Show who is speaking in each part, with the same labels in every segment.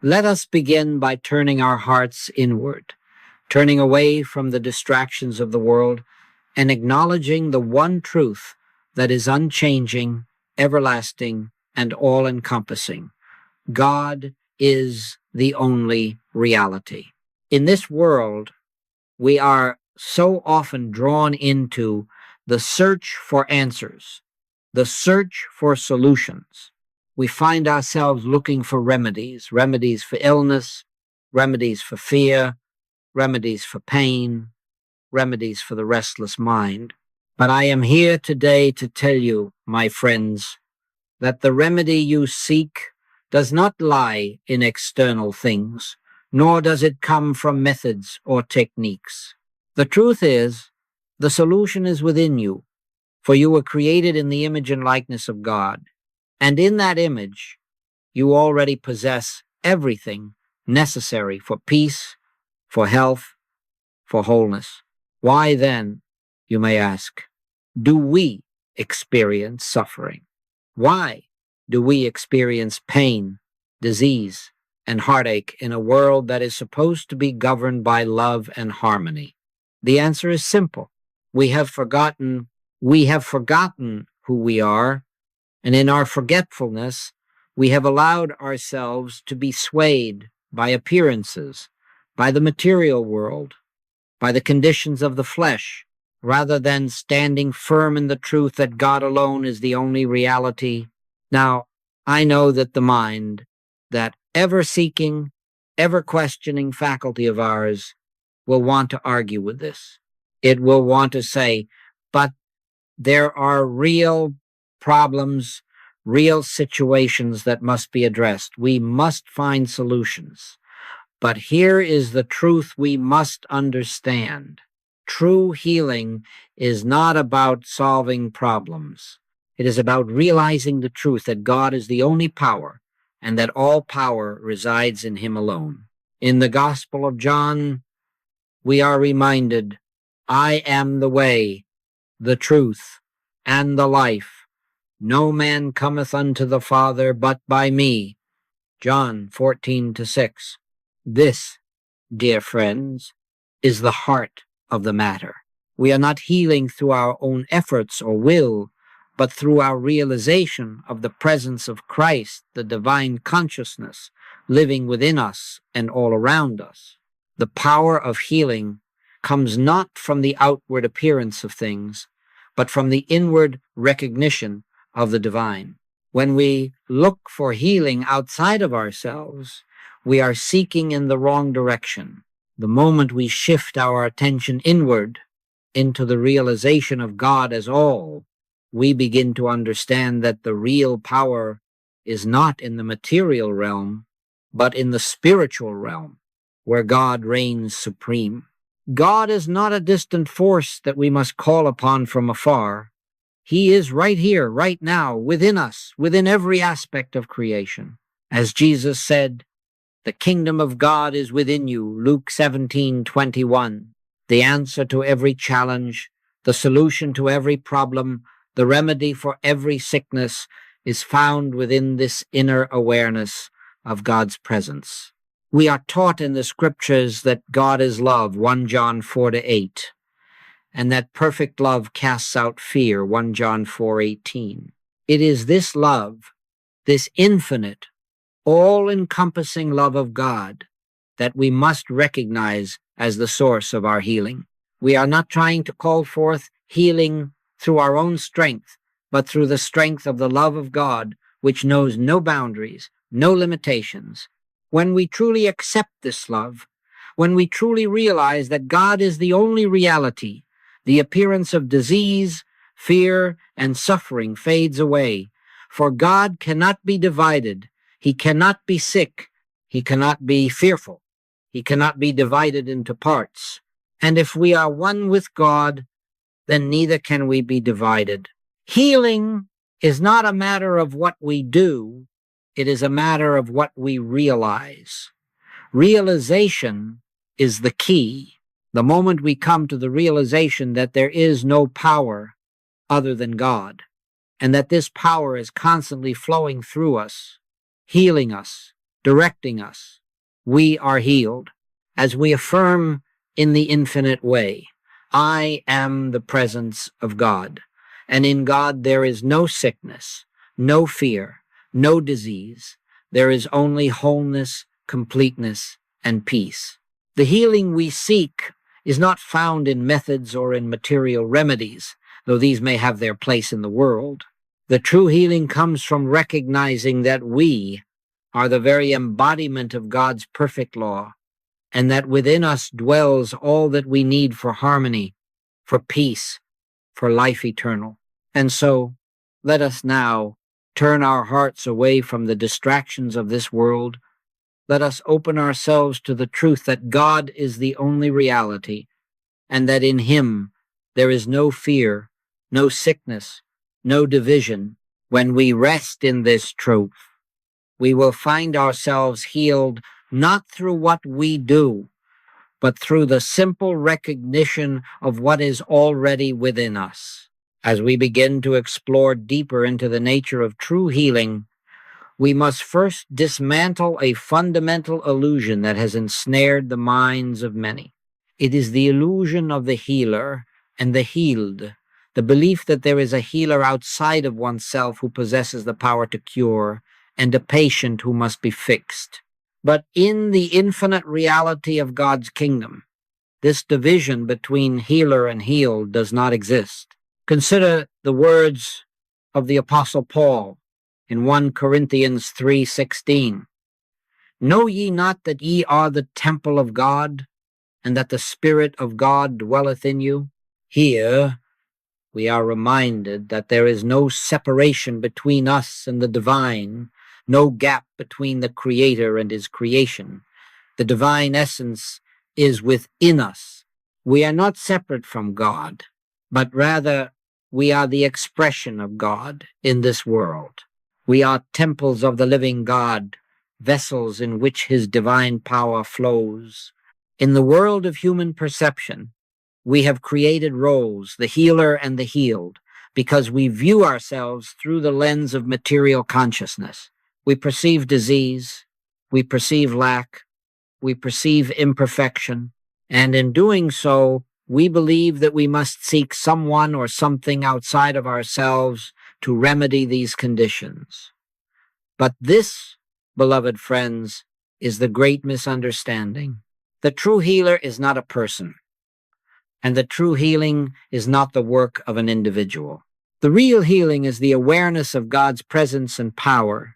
Speaker 1: Let us begin by turning our hearts inward, turning away from the distractions of the world and acknowledging the one truth that is unchanging, everlasting, and all-encompassing. God is the only reality. In this world, we are so often drawn into the search for answers, the search for solutions. We find ourselves looking for remedies for illness, remedies for fear, remedies for pain, remedies for the restless mind. But I am here today to tell you, my friends, that the remedy you seek does not lie in external things, nor does it come from methods or techniques. The truth is, the solution is within you, for you were created in the image and likeness of God, and in that image, you already possess everything necessary for peace, for health, for wholeness. Why then, you may ask, do we experience suffering? Why do we experience pain, disease, and heartache in a world that is supposed to be governed by love and harmony? The answer is simple. We have forgotten who we are, and in our forgetfulness, we have allowed ourselves to be swayed by appearances, by the material world, by the conditions of the flesh, rather than standing firm in the truth that God alone is the only reality. Now, I know that the mind, that ever-seeking, ever-questioning faculty of ours, will want to argue with this. It will want to say, but there are real problems, real situations that must be addressed. We must find solutions. But here is the truth we must understand. True healing is not about solving problems. It is about realizing the truth that God is the only power and that all power resides in Him alone. In the Gospel of John, we are reminded, I am the way, the truth, and the life. No man cometh unto the Father but by me. John 14:6. This, dear friends, is the heart of the matter. We are not healing through our own efforts or will, but through our realization of the presence of Christ, the divine consciousness living within us and all around us. The power of healing comes not from the outward appearance of things, but from the inward recognition of the divine. When we look for healing outside of ourselves, we are seeking in the wrong direction. The moment we shift our attention inward into the realization of God as all, we begin to understand that the real power is not in the material realm, but in the spiritual realm, where God reigns supreme. God is not a distant force that we must call upon from afar. He is right here, right now, within us, within every aspect of creation. As Jesus said, the kingdom of God is within you, Luke 17:21. The answer to every challenge, the solution to every problem, the remedy for every sickness is found within this inner awareness of God's presence. We are taught in the scriptures that God is love, 1 John 4-8, and that perfect love casts out fear, 1 John 4:18. It is this love, this infinite, all-encompassing love of God that we must recognize as the source of our healing. We are not trying to call forth healing through our own strength, but through the strength of the love of God, which knows no boundaries, no limitations. When we truly accept this love, when we truly realize that God is the only reality, the appearance of disease, fear, and suffering fades away, for God cannot be divided. He cannot be sick. He cannot be fearful. He cannot be divided into parts. And if we are one with God, then neither can we be divided. Healing is not a matter of what we do. It is a matter of what we realize. Realization is the key. The moment we come to the realization that there is no power other than God, and that this power is constantly flowing through us, healing us, directing us, we are healed as we affirm in the infinite way, I am the presence of God, and in God there is no sickness, no fear, no disease. There is only wholeness, completeness, and peace. The healing we seek is not found in methods or in material remedies, though these may have their place in the world. The true healing comes from recognizing that we are the very embodiment of God's perfect law, and that within us dwells all that we need for harmony, for peace, for life eternal. And so, let us now turn our hearts away from the distractions of this world. Let us open ourselves to the truth that God is the only reality, and that in Him there is no fear, no sickness, no division. When we rest in this truth, we will find ourselves healed not through what we do, but through the simple recognition of what is already within us. As we begin to explore deeper into the nature of true healing, we must first dismantle a fundamental illusion that has ensnared the minds of many. It is the illusion of the healer and the healed, the belief that there is a healer outside of oneself who possesses the power to cure, and a patient who must be fixed. But in the infinite reality of God's kingdom, this division between healer and healed does not exist. Consider the words of the Apostle Paul in 1 Corinthians 3:16. Know ye not that ye are the temple of God, and that the Spirit of God dwelleth in you? Here we are reminded that there is no separation between us and the divine, no gap between the Creator and His creation. The divine essence is within us. We are not separate from God, but rather we are the expression of God in this world. We are temples of the living God, vessels in which His divine power flows. In the world of human perception, we have created roles, the healer and the healed, because we view ourselves through the lens of material consciousness. We perceive disease, we perceive lack, we perceive imperfection, and in doing so, we believe that we must seek someone or something outside of ourselves to remedy these conditions. But this, beloved friends, is the great misunderstanding. The true healer is not a person, and the true healing is not the work of an individual. The real healing is the awareness of God's presence and power,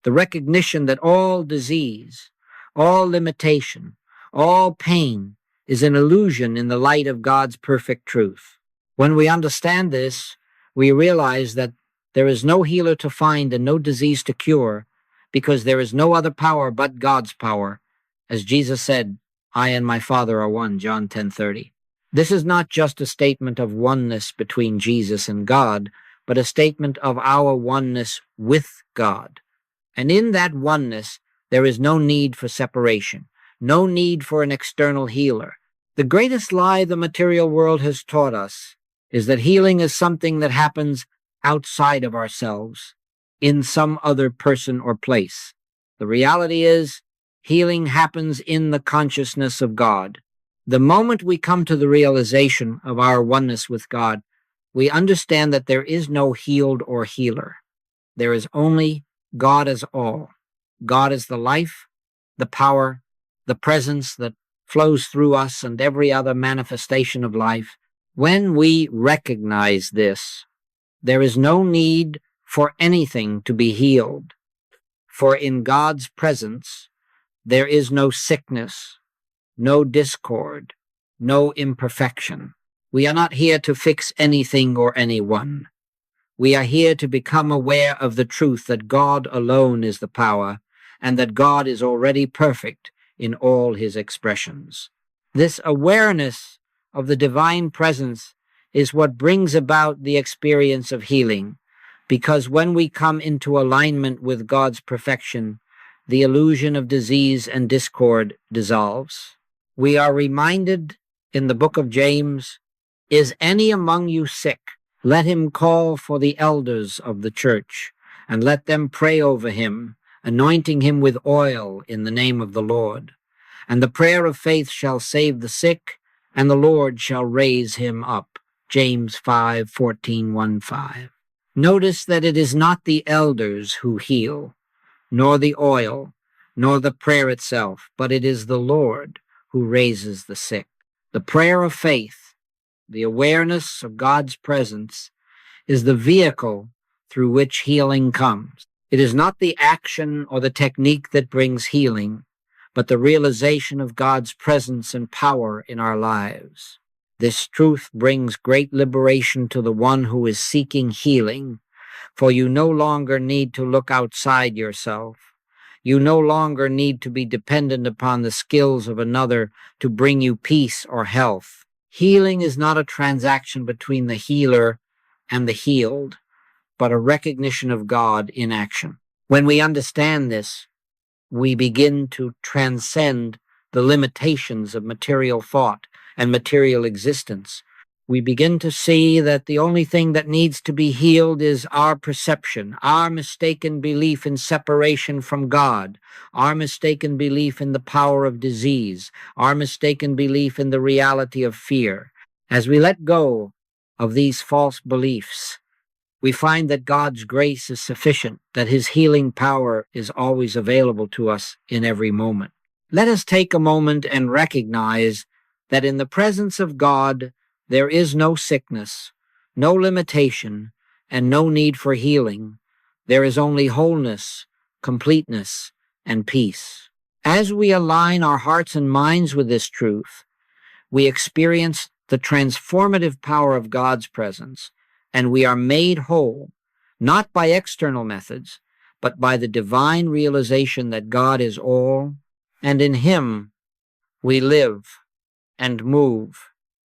Speaker 1: the recognition that all disease, all limitation, all pain is an illusion in the light of God's perfect truth. When we understand this, we realize that there is no healer to find and no disease to cure, because there is no other power but God's power. As Jesus said, I and my Father are one, John 10:30. This is not just a statement of oneness between Jesus and God, but a statement of our oneness with God. And in that oneness, there is no need for separation, no need for an external healer. The greatest lie the material world has taught us is that healing is something that happens outside of ourselves, in some other person or place. The reality is, healing happens in the consciousness of God. The moment we come to the realization of our oneness with God, we understand that there is no healed or healer. There is only God as all. God is the life, the power, the presence that flows through us and every other manifestation of life. When we recognize this, there is no need for anything to be healed. For in God's presence, there is no sickness, no discord, no imperfection. We are not here to fix anything or anyone. We are here to become aware of the truth that God alone is the power, and that God is already perfect in all His expressions. This awareness of the divine presence is what brings about the experience of healing, because when we come into alignment with God's perfection, the illusion of disease and discord dissolves. We are reminded in the book of James, is any among you sick? Let him call for the elders of the church, and let them pray over him, anointing him with oil in the name of the Lord. And the prayer of faith shall save the sick, and the Lord shall raise him up. James 5:14-1-5. Notice that it is not the elders who heal, nor the oil, nor the prayer itself, but it is the Lord who raises the sick. The prayer of faith, the awareness of God's presence, is the vehicle through which healing comes. It is not the action or the technique that brings healing, but the realization of God's presence and power in our lives. This truth brings great liberation to the one who is seeking healing, for you no longer need to look outside yourself. You no longer need to be dependent upon the skills of another to bring you peace or health. Healing is not a transaction between the healer and the healed, but a recognition of God in action. When we understand this, we begin to transcend the limitations of material thought and material existence. We begin to see that the only thing that needs to be healed is our perception, our mistaken belief in separation from God, our mistaken belief in the power of disease, our mistaken belief in the reality of fear. As we let go of these false beliefs, we find that God's grace is sufficient, that his healing power is always available to us in every moment. Let us take a moment and recognize that in the presence of God, there is no sickness, no limitation, and no need for healing. There is only wholeness, completeness, and peace. As we align our hearts and minds with this truth, we experience the transformative power of God's presence, and we are made whole, not by external methods, but by the divine realization that God is all, and in him we live and move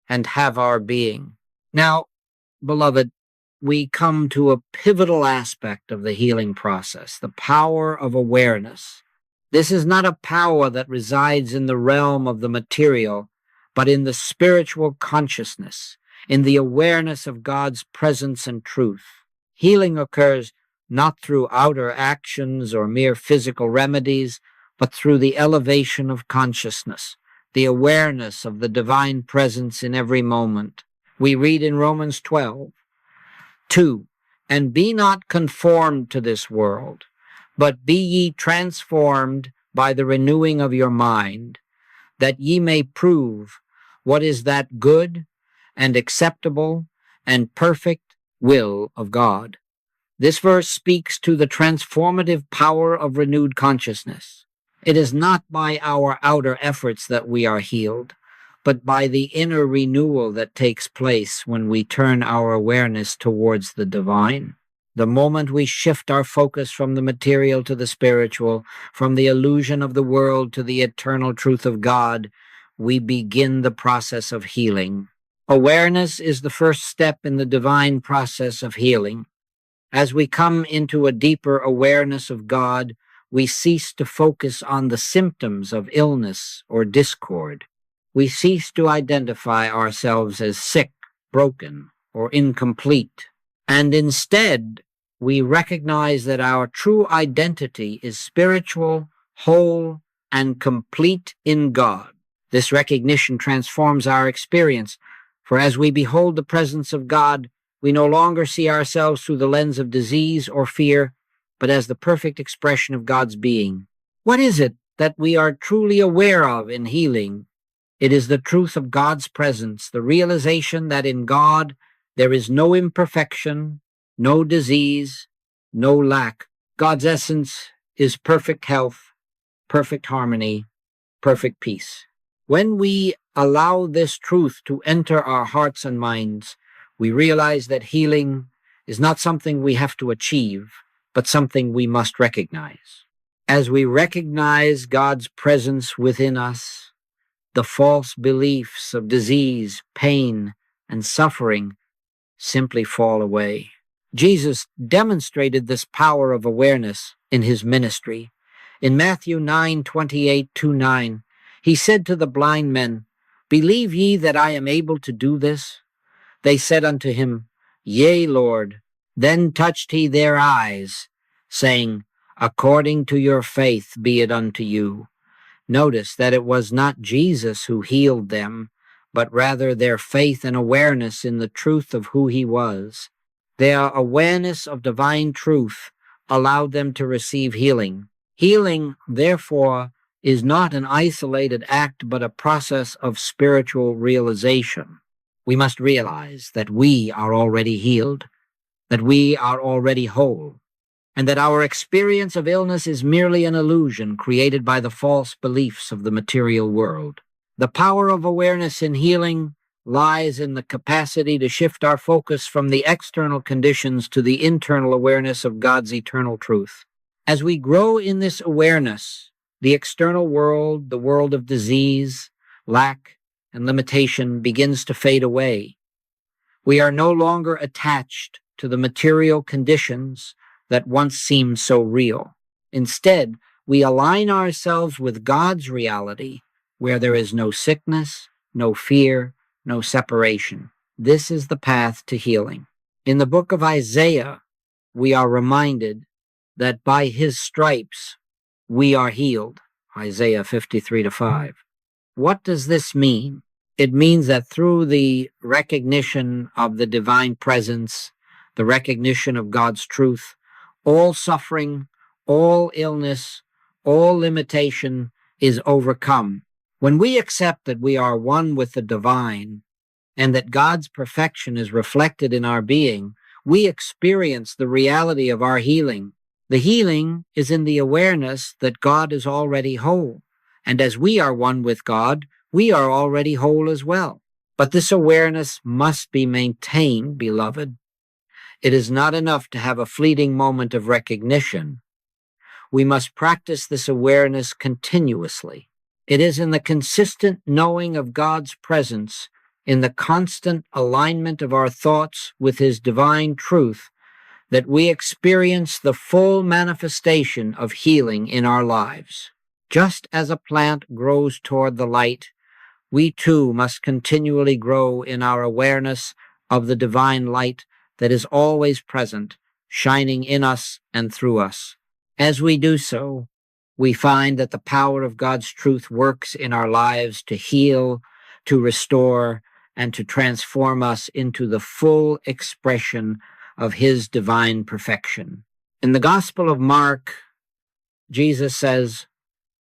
Speaker 1: and have our being. Now, beloved, we come to a pivotal aspect of the healing process, the power of awareness. This is not a power that resides in the realm of the material, but in the spiritual consciousness, in the awareness of God's presence and truth. Healing occurs not through outer actions or mere physical remedies, but through the elevation of consciousness, the awareness of the divine presence in every moment. We read in Romans 12:2, "And be not conformed to this world, but be ye transformed by the renewing of your mind, that ye may prove what is that good and acceptable and perfect will of God." This verse speaks to the transformative power of renewed consciousness. It is not by our outer efforts that we are healed, but by the inner renewal that takes place when we turn our awareness towards the divine. The moment we shift our focus from the material to the spiritual, from the illusion of the world to the eternal truth of God, we begin the process of healing. Awareness is the first step in the divine process of healing. As we come into a deeper awareness of God, we cease to focus on the symptoms of illness or discord. We cease to identify ourselves as sick, broken, or incomplete. And instead, we recognize that our true identity is spiritual, whole, and complete in God. This recognition transforms our experience, for as we behold the presence of God, we no longer see ourselves through the lens of disease or fear, but as the perfect expression of God's being. What is it that we are truly aware of in healing? It is the truth of God's presence, the realization that in God there is no imperfection, no disease, no lack. God's essence is perfect health, perfect harmony, perfect peace. When we allow this truth to enter our hearts and minds, we realize that healing is not something we have to achieve, but something we must recognize. As we recognize God's presence within us, the false beliefs of disease, pain, and suffering simply fall away. Jesus demonstrated this power of awareness in his ministry. In Matthew 9:28-9, he said to the blind men, "Believe ye that I am able to do this?" They said unto him, "Yea, Lord." Then touched he their eyes, saying, According to your faith be it unto you. Notice that it was not Jesus who healed them, but rather their faith and awareness in the truth of who he was. Their awareness of divine truth allowed them to receive healing. Healing, therefore, is not an isolated act, but a process of spiritual realization. We must realize that we are already healed, that we are already whole, and that our experience of illness is merely an illusion created by the false beliefs of the material world. The power of awareness in healing lies in the capacity to shift our focus from the external conditions to the internal awareness of God's eternal truth. As we grow in this awareness, the external world, the world of disease, lack, and limitation begins to fade away. We are no longer attached to the material conditions that once seemed so real. Instead, we align ourselves with God's reality, where there is no sickness, no fear, no separation. This is the path to healing. In the book of Isaiah, we are reminded that by his stripes we are healed. Isaiah 53-5. What does this mean? It means that through the recognition of the divine presence, the recognition of God's truth, all suffering, all illness, all limitation is overcome. When we accept that we are one with the divine and that God's perfection is reflected in our being, we experience the reality of our healing. The healing is in the awareness that God is already whole, and as we are one with God, we are already whole as well. But this awareness must be maintained, beloved. It is not enough to have a fleeting moment of recognition. We must practice this awareness continuously. It is in the consistent knowing of God's presence, in the constant alignment of our thoughts with his divine truth, that we experience the full manifestation of healing in our lives. Just as a plant grows toward the light, we too must continually grow in our awareness of the divine light that is always present, shining in us and through us. As we do so, we find that the power of God's truth works in our lives to heal, to restore, and to transform us into the full expression of his divine perfection. In the Gospel of Mark, Jesus says,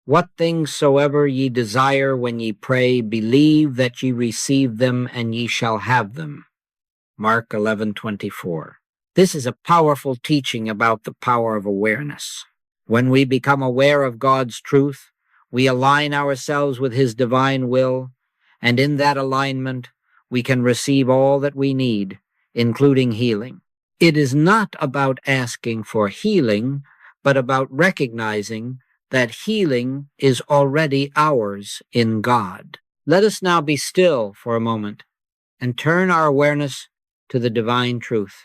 Speaker 1: "What things soever ye desire when ye pray, believe that ye receive them, and ye shall have them." Mark 11:24. This is a powerful teaching about the power of awareness. When we become aware of God's truth, we align ourselves with his divine will, and in that alignment, we can receive all that we need, including healing. It is not about asking for healing, but about recognizing that healing is already ours in God. Let us now be still for a moment and turn our awareness to the divine truth.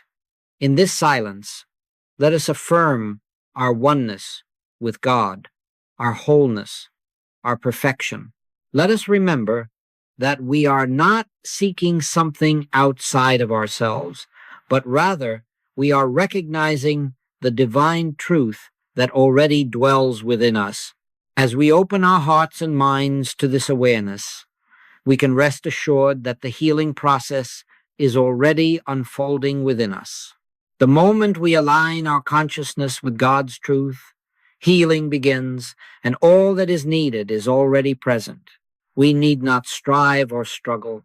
Speaker 1: In this silence, let us affirm our oneness with God, our wholeness, our perfection. Let us remember that we are not seeking something outside of ourselves, but rather we are recognizing the divine truth that already dwells within us. As we open our hearts and minds to this awareness, we can rest assured that the healing process is already unfolding within us. The moment we align our consciousness with God's truth, healing begins, and all that is needed is already present. We need not strive or struggle.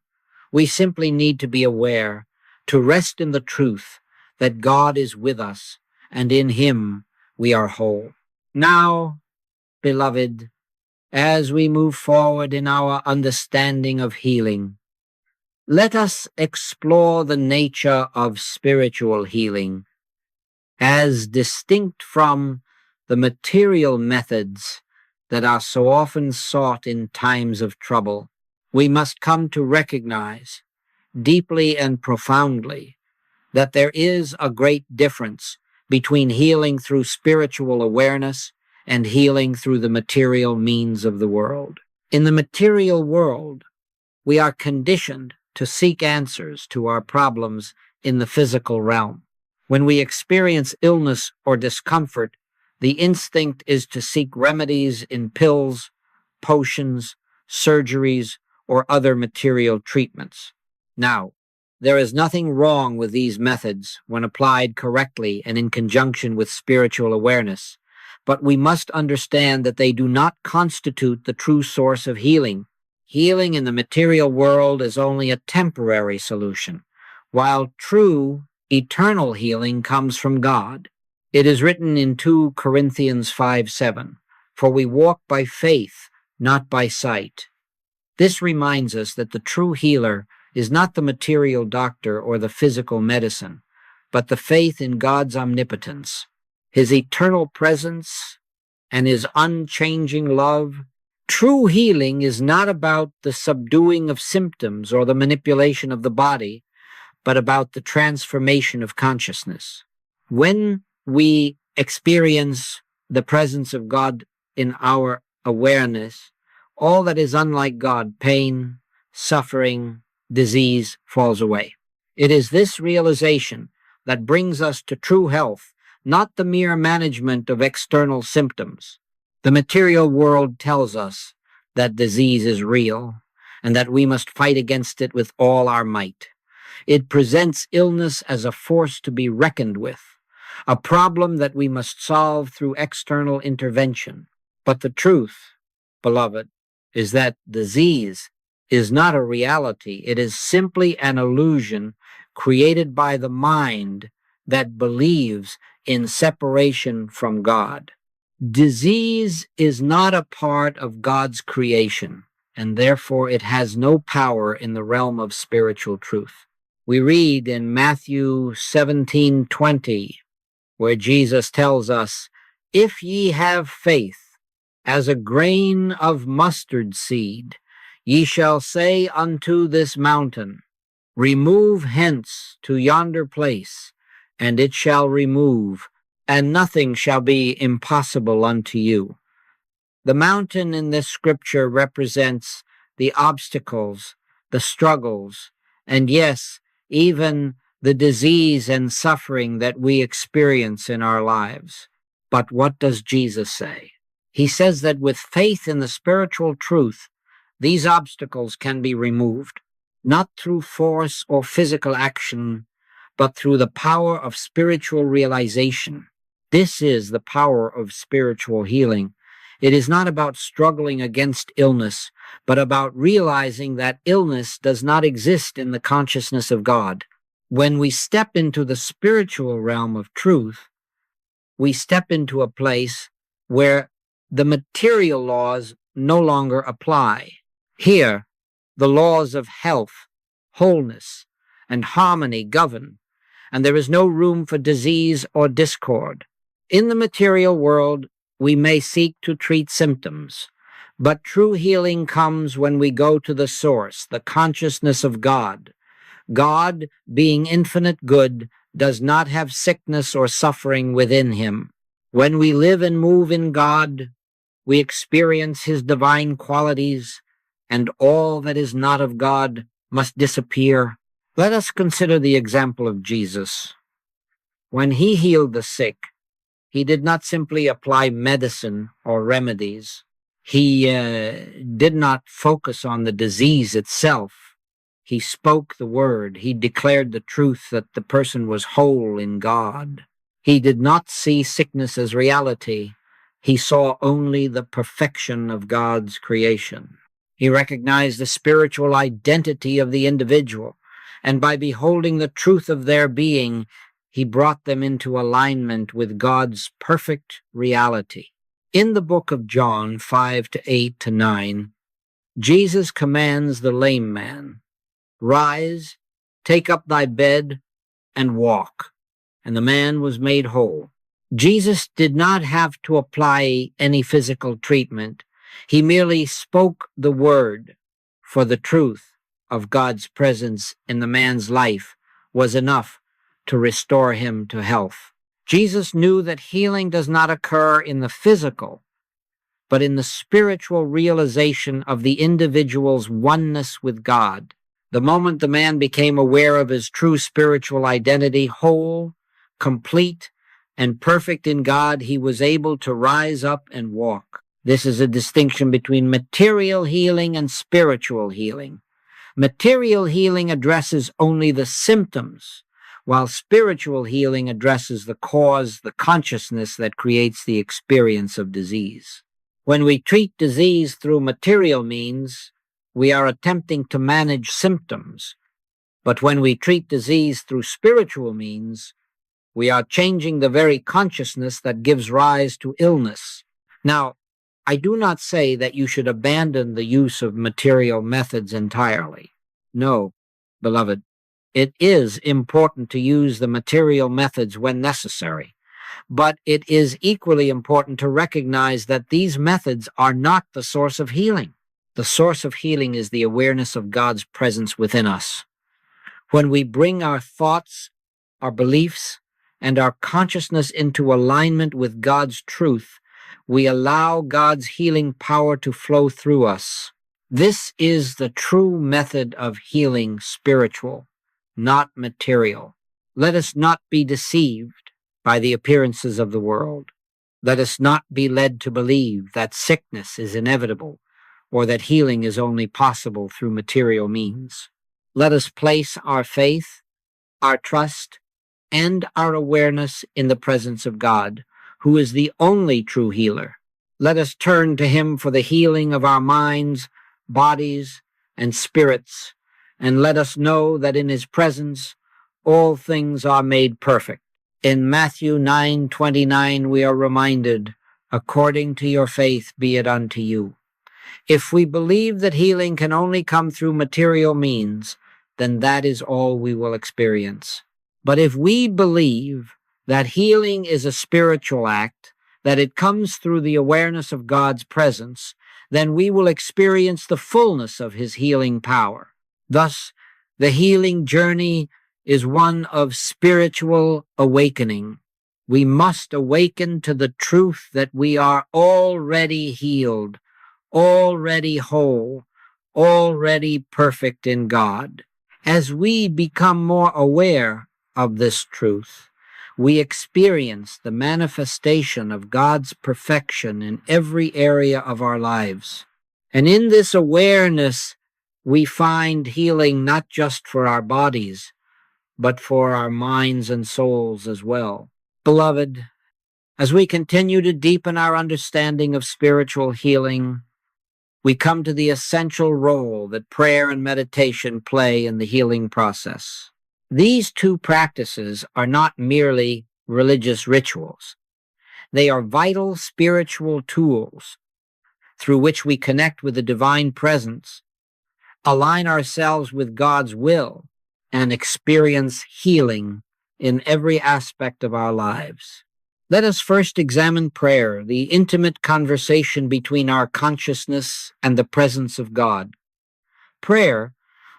Speaker 1: We simply need to be aware, to rest in the truth that God is with us, and in him we are whole. Now, beloved, as we move forward in our understanding of healing, let us explore the nature of spiritual healing as distinct from the material methods that are so often sought in times of trouble. We must come to recognize deeply and profoundly that there is a great difference between healing through spiritual awareness and healing through the material means of the world. In the material world, we are conditioned to seek answers to our problems in the physical realm. When we experience illness or discomfort, The instinct is to seek remedies in pills, potions, surgeries, or other material treatments. Now, there is nothing wrong with these methods when applied correctly and in conjunction with spiritual awareness, but we must understand that they do not constitute the true source of healing. Healing in the material world is only a temporary solution, while true, eternal healing comes from God. It is written in 2 Corinthians 5:7, "For we walk by faith, not by sight." This reminds us that the true healer is not the material doctor or the physical medicine, but the faith in God's omnipotence, his eternal presence, and his unchanging love. True healing is not about the subduing of symptoms or the manipulation of the body, but about the transformation of consciousness. When we experience the presence of God in our awareness, all that is unlike God, pain, suffering, disease, falls away. It is this realization that brings us to true health, not the mere management of external symptoms. The material world tells us that disease is real and that we must fight against it with all our might. It presents illness as a force to be reckoned with, a problem that we must solve through external intervention. But the truth, beloved, is that disease is not a reality. It is simply an illusion created by the mind that believes in separation from God. Disease is not a part of God's creation, and therefore it has no power in the realm of spiritual truth. We read in Matthew 17:20, where Jesus tells us, "If ye have faith as a grain of mustard seed, ye shall say unto this mountain, Remove hence to yonder place, and it shall remove, and nothing shall be impossible unto you." The mountain in this scripture represents the obstacles, the struggles, and yes, even the disease and suffering that we experience in our lives. But what does Jesus say? He says that with faith in the spiritual truth, these obstacles can be removed, not through force or physical action, but through the power of spiritual realization. This is the power of spiritual healing. It is not about struggling against illness, but about realizing that illness does not exist in the consciousness of God. When we step into the spiritual realm of truth, we step into a place where the material laws no longer apply. Here, the laws of health, wholeness, and harmony govern, and there is no room for disease or discord. In the material world, we may seek to treat symptoms, but true healing comes when we go to the source, the consciousness of God. God, being infinite good, does not have sickness or suffering within him. When we live and move in God, we experience his divine qualities, and all that is not of God must disappear. Let us consider the example of Jesus. When he healed the sick, he did not simply apply medicine or remedies. He did not focus on the disease itself. He spoke the word. He declared the truth that the person was whole in God. He did not see sickness as reality. He saw only the perfection of God's creation. He recognized the spiritual identity of the individual, and by beholding the truth of their being, he brought them into alignment with God's perfect reality. In the book of John 5:8-9, Jesus commands the lame man, "Rise, take up thy bed, and walk." And the man was made whole. Jesus did not have to apply any physical treatment. He merely spoke the word, for the truth of God's presence in the man's life was enough to restore him to health. Jesus knew that healing does not occur in the physical, but in the spiritual realization of the individual's oneness with God. The moment the man became aware of his true spiritual identity, whole, complete, and perfect in God, he was able to rise up and walk. This is a distinction between material healing and spiritual healing. Material healing addresses only the symptoms, while spiritual healing addresses the cause, the consciousness that creates the experience of disease. When we treat disease through material means, we are attempting to manage symptoms. But when we treat disease through spiritual means, we are changing the very consciousness that gives rise to illness. Now, I do not say that you should abandon the use of material methods entirely. No, beloved, it is important to use the material methods when necessary. But it is equally important to recognize that these methods are not the source of healing. The source of healing is the awareness of God's presence within us. When we bring our thoughts, our beliefs, and our consciousness into alignment with God's truth, we allow God's healing power to flow through us. This is the true method of healing, spiritual, not material. Let us not be deceived by the appearances of the world. Let us not be led to believe that sickness is inevitable or that healing is only possible through material means. Let us place our faith, our trust, and our awareness in the presence of God, who is the only true healer. Let us turn to him for the healing of our minds, bodies, and spirits, and let us know that in his presence all things are made perfect. In Matthew 9:29 we are reminded, according to your faith be it unto you. If we believe that healing can only come through material means, then that is all we will experience. But if we believe that healing is a spiritual act, that it comes through the awareness of God's presence, then we will experience the fullness of his healing power. Thus, the healing journey is one of spiritual awakening. We must awaken to the truth that we are already healed, already whole, already perfect in God. As we become more aware of this truth, we experience the manifestation of God's perfection in every area of our lives. And in this awareness, we find healing not just for our bodies, but for our minds and souls as well. Beloved, as we continue to deepen our understanding of spiritual healing, we come to the essential role that prayer and meditation play in the healing process. These two practices are not merely religious rituals. They are vital spiritual tools through which we connect with the divine presence, align ourselves with God's will, and experience healing in every aspect of our lives. Let us first examine prayer, the intimate conversation between our consciousness and the presence of God. Prayer,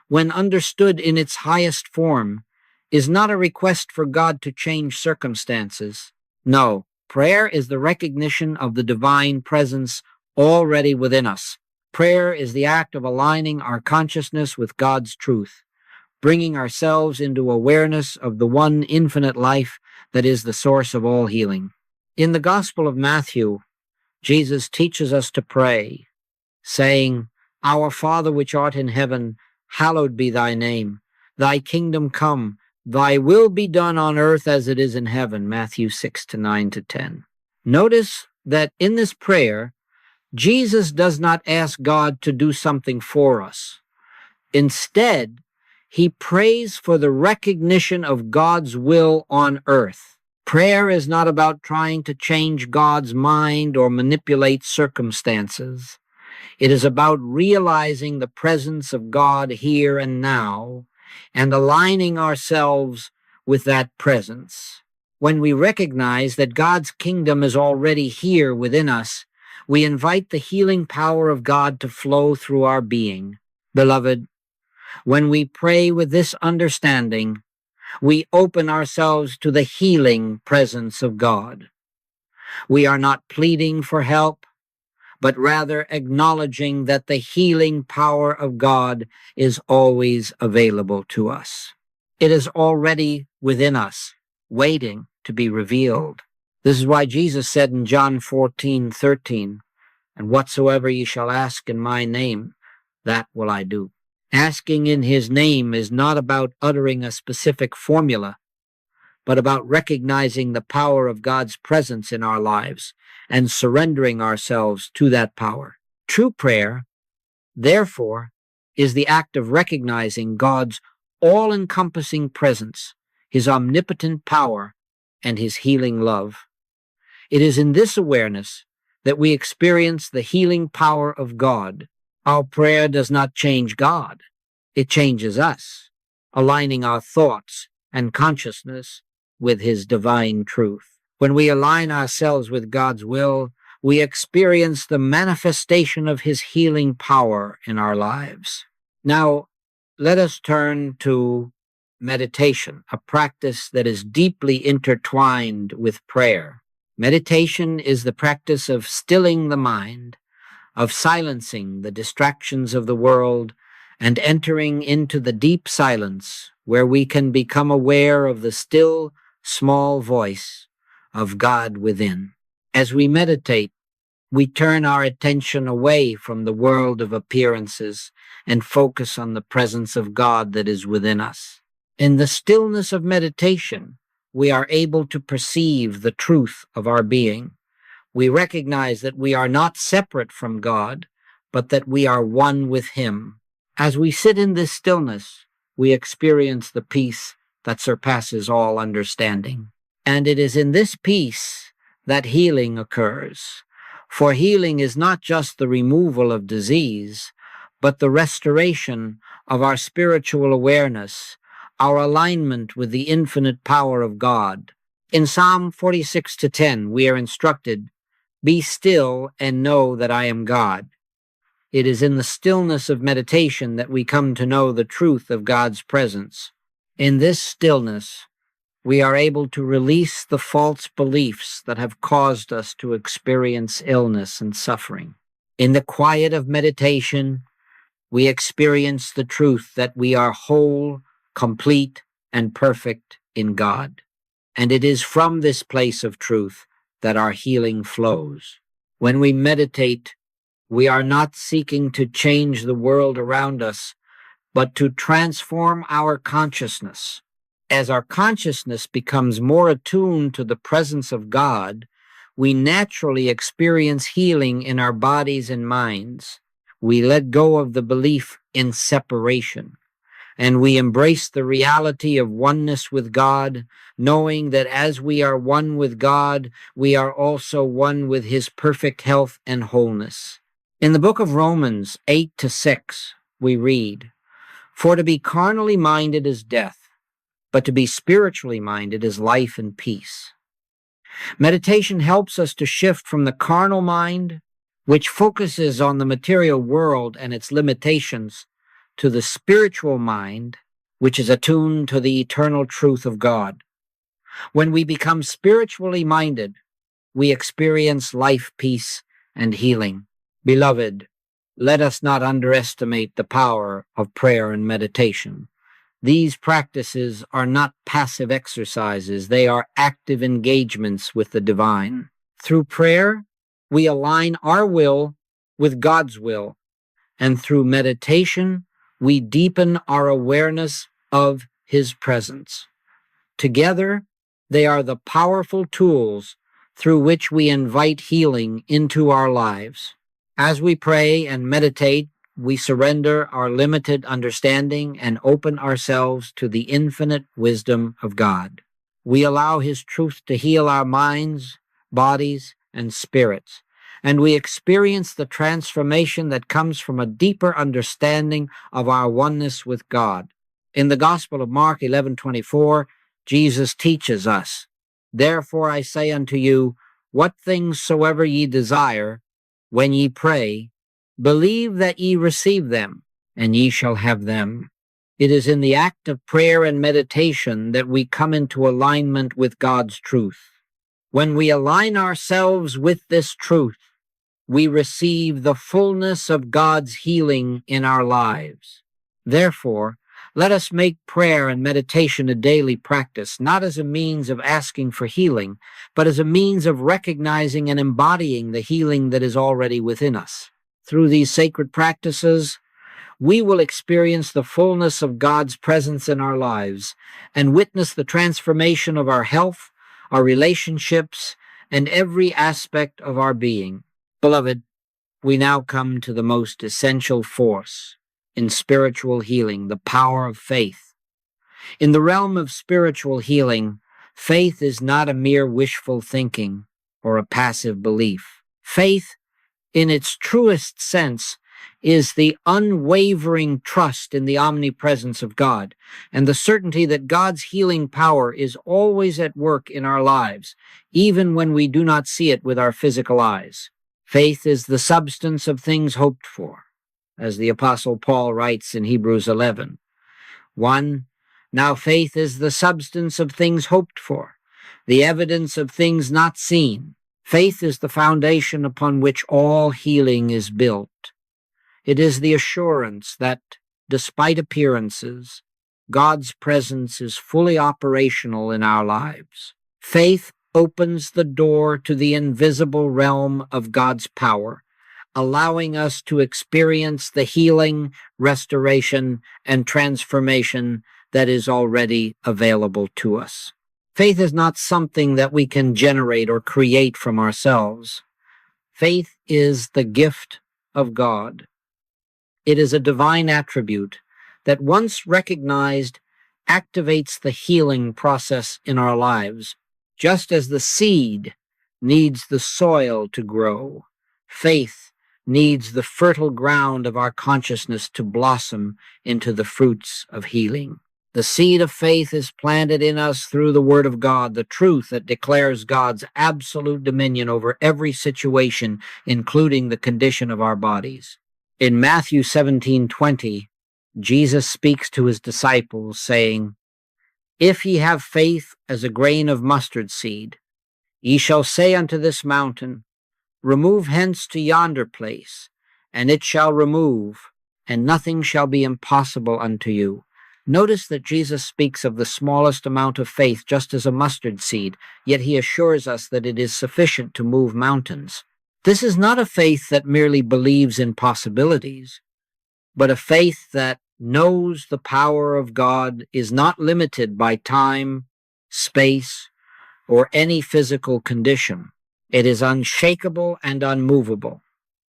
Speaker 1: when understood in its highest form, is not a request for God to change circumstances. No, prayer is the recognition of the divine presence already within us. Prayer is the act of aligning our consciousness with God's truth, bringing ourselves into awareness of the one infinite life that is the source of all healing. In the Gospel of Matthew, Jesus teaches us to pray, saying, Our Father which art in heaven, hallowed be thy name. Thy kingdom come, thy will be done on earth as it is in heaven. Matthew 6:9-10. Notice that in this prayer, Jesus does not ask God to do something for us. Instead, he prays for the recognition of God's will on earth. Prayer is not about trying to change God's mind or manipulate circumstances. It is about realizing the presence of God here and now and aligning ourselves with that presence. When we recognize that God's kingdom is already here within us, we invite the healing power of God to flow through our being. Beloved, when we pray with this understanding, we open ourselves to the healing presence of God. We are not pleading for help, but rather acknowledging that the healing power of God is always available to us. It is already within us, waiting to be revealed. This is why Jesus said in John 14:13, "And whatsoever ye shall ask in my name, that will I do." Asking in his name is not about uttering a specific formula, but about recognizing the power of God's presence in our lives and surrendering ourselves to that power. True prayer, therefore, is the act of recognizing God's all-encompassing presence, his omnipotent power, and his healing love. It is in this awareness that we experience the healing power of God. Our prayer does not change God. It changes us, aligning our thoughts and consciousness with his divine truth. When we align ourselves with God's will, we experience the manifestation of his healing power in our lives. Now, let us turn to meditation, a practice that is deeply intertwined with prayer. Meditation is the practice of stilling the mind, of silencing the distractions of the world, and entering into the deep silence where we can become aware of the still, small voice of God within. As we meditate, we turn our attention away from the world of appearances and focus on the presence of God that is within us. In the stillness of meditation, we are able to perceive the truth of our being. We recognize that we are not separate from God, but that we are one with him. As we sit in this stillness, we experience the peace that surpasses all understanding. And it is in this peace that healing occurs. For healing is not just the removal of disease, but the restoration of our spiritual awareness, our alignment with the infinite power of God. In Psalm 46:10, we are instructed, "Be still and know that I am God." It is in the stillness of meditation that we come to know the truth of God's presence. In this stillness, we are able to release the false beliefs that have caused us to experience illness and suffering. In the quiet of meditation, we experience the truth that we are whole, complete, and perfect in God. And it is from this place of truth that our healing flows. When we meditate, we are not seeking to change the world around us, but to transform our consciousness. As our consciousness becomes more attuned to the presence of God, we naturally experience healing in our bodies and minds. We let go of the belief in separation, and we embrace the reality of oneness with God, knowing that as we are one with God, we are also one with his perfect health and wholeness. In the book of Romans 8-6, we read, "For to be carnally minded is death, but to be spiritually minded is life and peace." Meditation helps us to shift from the carnal mind, which focuses on the material world and its limitations, to the spiritual mind, which is attuned to the eternal truth of God. When we become spiritually minded, we experience life, peace, and healing. Beloved, let us not underestimate the power of prayer and meditation. These practices are not passive exercises. They are active engagements with the divine. Through prayer, we align our will with God's will, and through meditation, we deepen our awareness of his presence. Together, they are the powerful tools through which we invite healing into our lives. As we pray and meditate, we surrender our limited understanding and open ourselves to the infinite wisdom of God. We allow his truth to heal our minds, bodies, and spirits, and we experience the transformation that comes from a deeper understanding of our oneness with God. In the Gospel of Mark 11:24, Jesus teaches us, "Therefore I say unto you, what things soever ye desire, when ye pray, believe that ye receive them, and ye shall have them." It is in the act of prayer and meditation that we come into alignment with God's truth. When we align ourselves with this truth, we receive the fullness of God's healing in our lives. Therefore, Let us make prayer and meditation a daily practice, not as a means of asking for healing, but as a means of recognizing and embodying the healing that is already within us. Through these sacred practices, we will experience the fullness of God's presence in our lives and witness the transformation of our health, our relationships, and every aspect of our being. Beloved, we now come to the most essential force in spiritual healing, the power of faith. In the realm of spiritual healing, faith is not a mere wishful thinking or a passive belief. Faith, in its truest sense, is the unwavering trust in the omnipresence of God and the certainty that God's healing power is always at work in our lives, even when we do not see it with our physical eyes. Faith is the substance of things hoped for, as the Apostle Paul writes in Hebrews 11:1. Now faith is the substance of things hoped for, the evidence of things not seen. Faith is the foundation upon which all healing is built. It is the assurance that, despite appearances, God's presence is fully operational in our lives. Faith opens the door to the invisible realm of God's power, allowing us to experience the healing, restoration, and transformation that is already available to us. Faith is not something that we can generate or create from ourselves. Faith is the gift of God. It is a divine attribute that, once recognized, activates the healing process in our lives. Just as the seed needs the soil to grow, faith needs the fertile ground of our consciousness to blossom into the fruits of healing. The seed of faith is planted in us through the Word of God, the truth that declares God's absolute dominion over every situation, including the condition of our bodies. In Matthew 17:20, Jesus speaks to his disciples, saying, If ye have faith as a grain of mustard seed, ye shall say unto this mountain, Remove hence to yonder place, and it shall remove, and nothing shall be impossible unto you. Notice that Jesus speaks of the smallest amount of faith just as a mustard seed, yet he assures us that it is sufficient to move mountains. This is not a faith that merely believes in possibilities, but a faith that knows the power of God is not limited by time, space, or any physical condition. It is unshakable and unmovable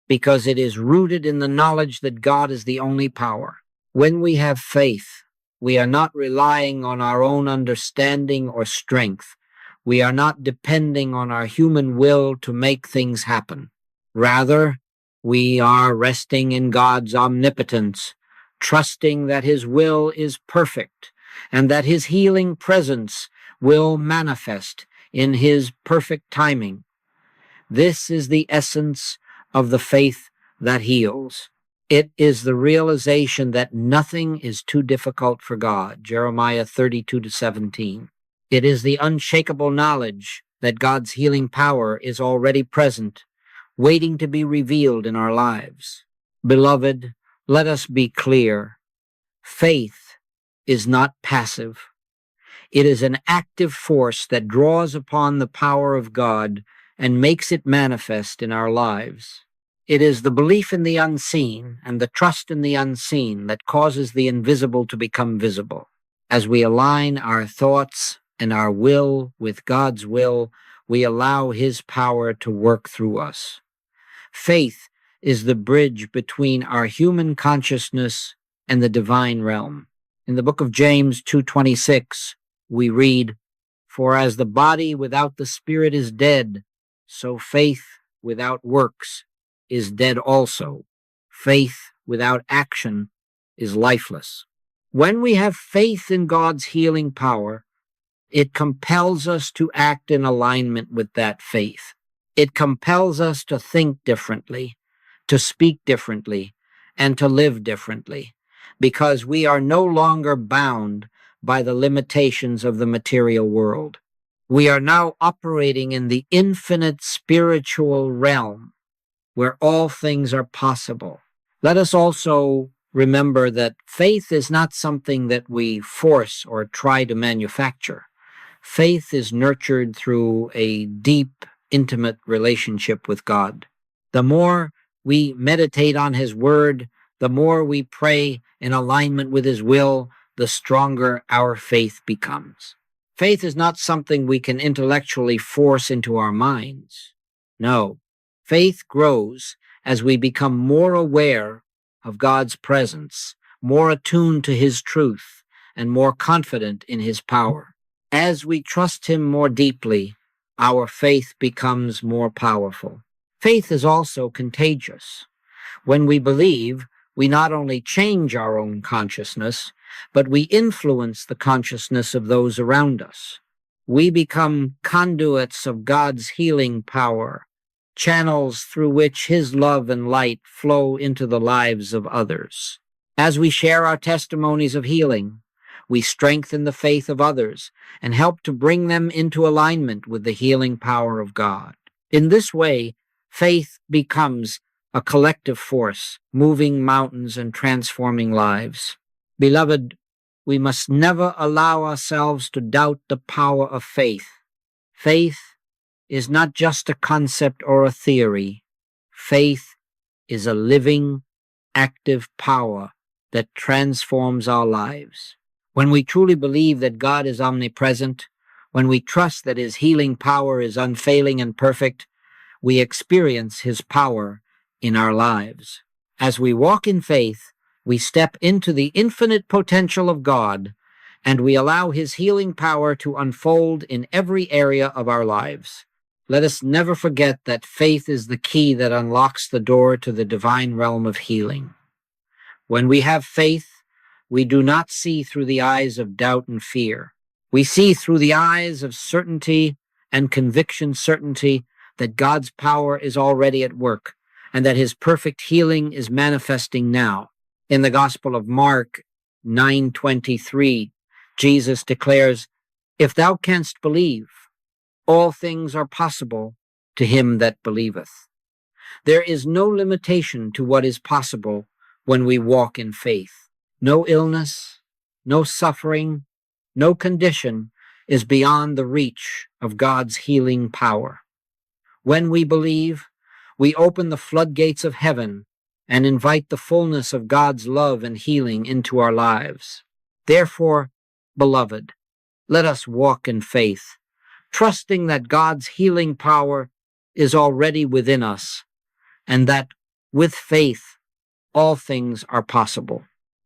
Speaker 1: because it is rooted in the knowledge that God is the only power. When we have faith, we are not relying on our own understanding or strength. We are not depending on our human will to make things happen. Rather, we are resting in God's omnipotence, trusting that his will is perfect and that his healing presence will manifest in his perfect timing. This is the essence of the faith that heals. It is the realization that nothing is too difficult for God, Jeremiah 32:17. It is the unshakable knowledge that God's healing power is already present, waiting to be revealed in our lives. Beloved, let us be clear. Faith is not passive. It is an active force that draws upon the power of God and makes it manifest in our lives. It is the belief in the unseen and the trust in the unseen that causes the invisible to become visible. As we align our thoughts and our will with God's will, we allow his power to work through us. Faith is the bridge between our human consciousness and the divine realm. In the book of James 2:26, we read, For as the body without the spirit is dead, so faith without works is dead also. Faith without action is lifeless. When we have faith in God's healing power, it compels us to act in alignment with that faith. It compels us to think differently, to speak differently, and to live differently, because we are no longer bound by the limitations of the material world. We are now operating in the infinite spiritual realm where all things are possible. Let us also remember that faith is not something that we force or try to manufacture. Faith is nurtured through a deep, intimate relationship with God. The more we meditate on His Word, the more we pray in alignment with His will, the stronger our faith becomes. Faith is not something we can intellectually force into our minds. No, faith grows as we become more aware of God's presence, more attuned to His truth, and more confident in His power. As we trust Him more deeply, our faith becomes more powerful. Faith is also contagious. When we believe, we not only change our own consciousness, but we influence the consciousness of those around us. We become conduits of God's healing power, channels through which His love and light flow into the lives of others. As we share our testimonies of healing, we strengthen the faith of others and help to bring them into alignment with the healing power of God. In this way, faith becomes a collective force, moving mountains and transforming lives. Beloved, we must never allow ourselves to doubt the power of faith. Faith is not just a concept or a theory. Faith is a living, active power that transforms our lives. When we truly believe that God is omnipresent, when we trust that His healing power is unfailing and perfect, we experience His power in our lives. As we walk in faith, we step into the infinite potential of God, and we allow His healing power to unfold in every area of our lives. Let us never forget that faith is the key that unlocks the door to the divine realm of healing. When we have faith, we do not see through the eyes of doubt and fear. We see through the eyes of certainty and conviction certainty that God's power is already at work and that His perfect healing is manifesting now. In the Gospel of Mark 9:23, Jesus declares, "If thou canst believe, all things are possible to him that believeth." There is no limitation to what is possible when we walk in faith. No illness, no suffering, no condition is beyond the reach of God's healing power. When we believe, we open the floodgates of heaven and invite the fullness of God's love and healing into our lives. Therefore, beloved, let us walk in faith, trusting that God's healing power is already within us, and that with faith, all things are possible.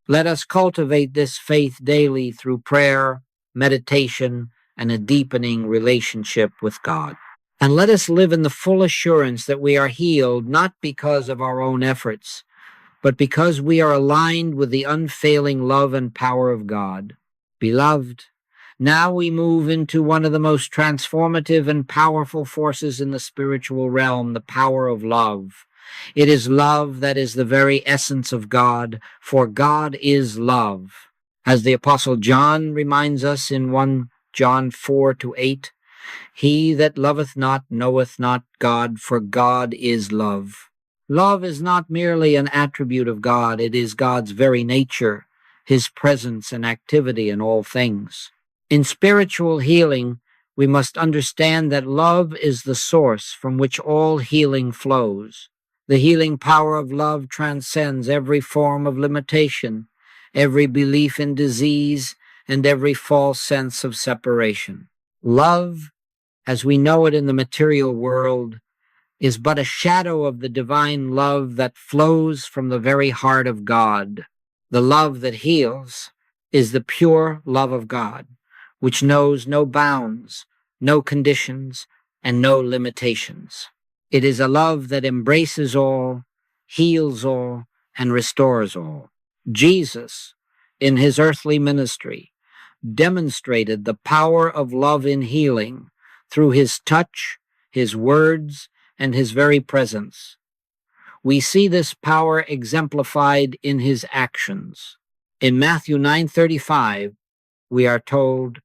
Speaker 1: Let us cultivate this faith daily through prayer, meditation, and a deepening relationship with God. And let us live in the full assurance that we are healed not because of our own efforts, but because we are aligned with the unfailing love and power of God. Beloved, now we move into one of the most transformative and powerful forces in the spiritual realm, the power of love. It is love that is the very essence of God, for God is love. As the Apostle John reminds us in 1 John 4-8, "He that loveth not knoweth not God, for God is love." Love is not merely an attribute of God, it is God's very nature, His presence and activity in all things. In spiritual healing, we must understand that love is the source from which all healing flows. The healing power of love transcends every form of limitation, every belief in disease, and every false sense of separation. Love, as we know it in the material world, is but a shadow of the divine love that flows from the very heart of God. The love that heals is the pure love of God, which knows no bounds, no conditions, and no limitations. It is a love that embraces all, heals all, and restores all. Jesus, in His earthly ministry, demonstrated the power of love in healing through His touch, His words, and His very presence. We see this power exemplified in His actions. In Matthew 9:35, we are told,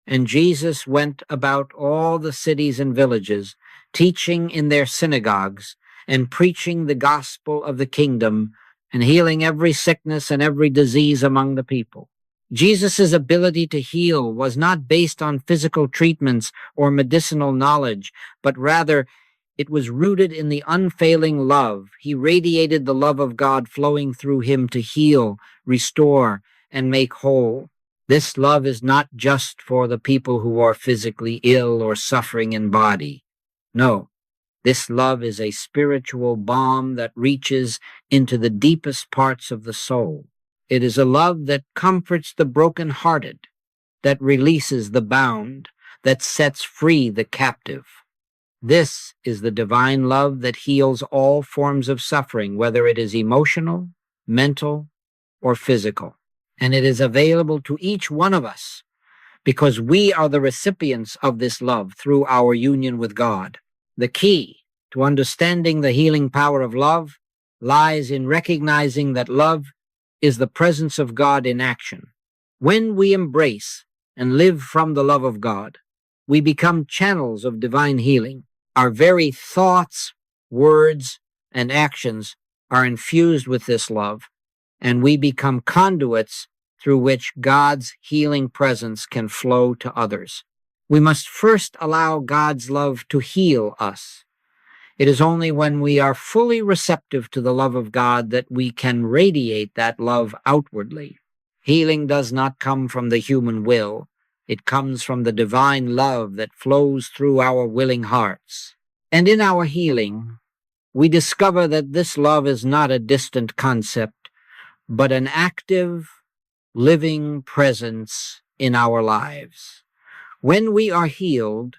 Speaker 1: "And Jesus went about all the cities and villages, teaching in their synagogues and preaching the gospel of the kingdom and healing every sickness and every disease among the people. Jesus' ability to heal was not based on physical treatments or medicinal knowledge, but rather it was rooted in the unfailing love. He radiated the love of God flowing through him to heal, restore, and make whole. This love is not just for the people who are physically ill or suffering in body. No, this love is a spiritual balm that reaches into the deepest parts of the soul. It is a love that comforts the brokenhearted, that releases the bound, that sets free the captive. This is the divine love that heals all forms of suffering, whether it is emotional, mental, or physical. And it is available to each one of us because we are the recipients of this love through our union with God. The key to understanding the healing power of love lies in recognizing that love is the presence of God in action. When we embrace and live from the love of God, we become channels of divine healing. Our very thoughts, words, and actions are infused with this love, and we become conduits through which God's healing presence can flow to others. We must first allow God's love to heal us. It is only when we are fully receptive to the love of God that we can radiate that love outwardly. Healing does not come from the human will. It comes from the divine love that flows through our willing hearts. And in our healing, we discover that this love is not a distant concept, but an active, living presence in our lives. When we are healed,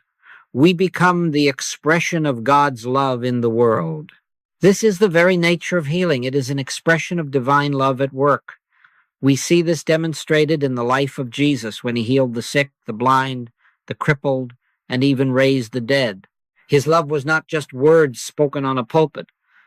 Speaker 1: we become the expression of God's love in the world. This is the very nature of healing. It is an expression of divine love at work. We see this demonstrated in the life of Jesus when he healed the sick, the blind, the crippled, and even raised the dead. His love was not just words spoken on a pulpit,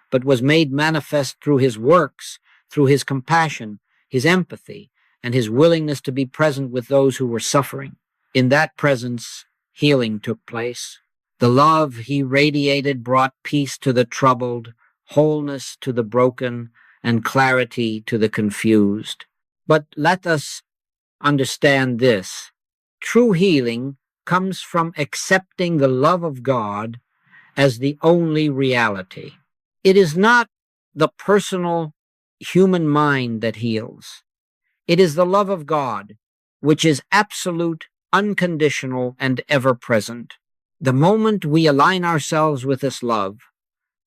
Speaker 1: but was made manifest through his works, through his compassion, his empathy, and his willingness to be present with those who were suffering. In that presence, healing took place. The love he radiated brought peace to the troubled, wholeness to the broken, and clarity to the confused. But let us understand this. True healing comes from accepting the love of God as the only reality. It is not the personal human mind that heals. It is the love of God, which is absolute, unconditional, and ever-present. The moment we align ourselves with this love,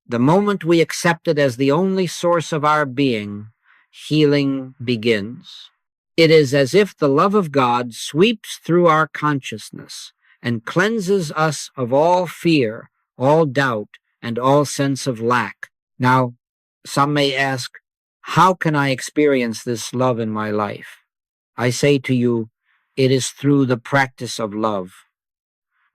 Speaker 1: the moment we accept it as the only source of our being, healing begins. It is as if the love of God sweeps through our consciousness and cleanses us of all fear, all doubt, and all sense of lack. Now, some may ask, how can I experience this love in my life? I say to you, it is through the practice of love.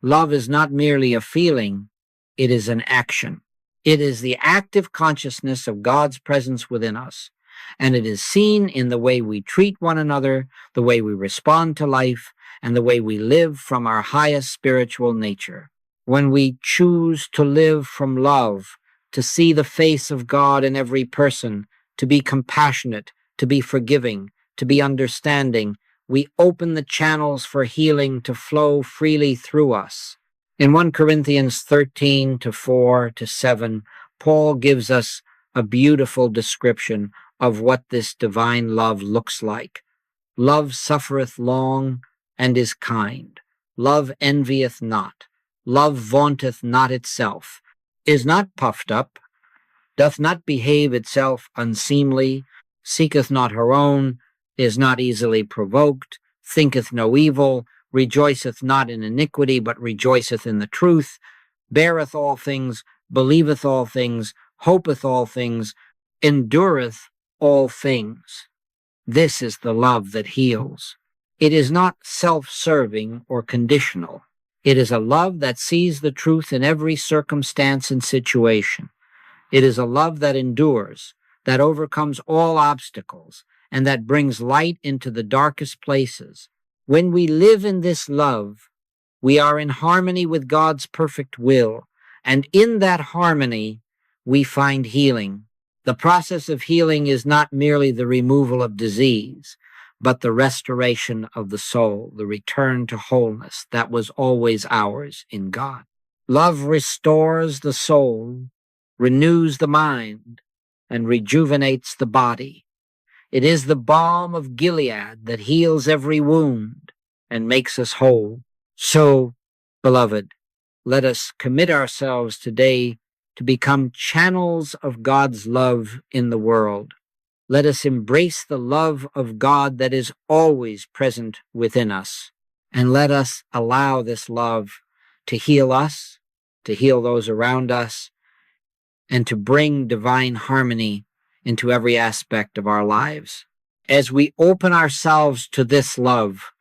Speaker 1: Love is not merely a feeling, it is an action. It is the active consciousness of God's presence within us, and it is seen in the way we treat one another, the way we respond to life, and the way we live from our highest spiritual nature. When we choose to live from love, to see the face of God in every person, to be compassionate, to be forgiving, to be understanding, we open the channels for healing to flow freely through us. In 1 Corinthians 13:4-7, Paul gives us a beautiful description of what this divine love looks like. Love suffereth long and is kind. Love envieth not. Love vaunteth not itself, is not puffed up, doth not behave itself unseemly, seeketh not her own, is not easily provoked, thinketh no evil, rejoiceth not in iniquity, but rejoiceth in the truth, beareth all things, believeth all things, hopeth all things, endureth all things. This is the love that heals. It is not self-serving or conditional. It is a love that sees the truth in every circumstance and situation. It is a love that endures, that overcomes all obstacles, and that brings light into the darkest places. When we live in this love, we are in harmony with God's perfect will, and in that harmony, we find healing. The process of healing is not merely the removal of disease, but the restoration of the soul, the return to wholeness that was always ours in God. Love restores the soul, renews the mind, and rejuvenates the body. It is the balm of Gilead that heals every wound and makes us whole. So, beloved, let us commit ourselves today to become channels of God's love in the world. Let us embrace the love of God that is always present within us, and let us allow this love to heal us, to heal those around us, and to bring divine harmony into every aspect of our lives. As we open ourselves to this love,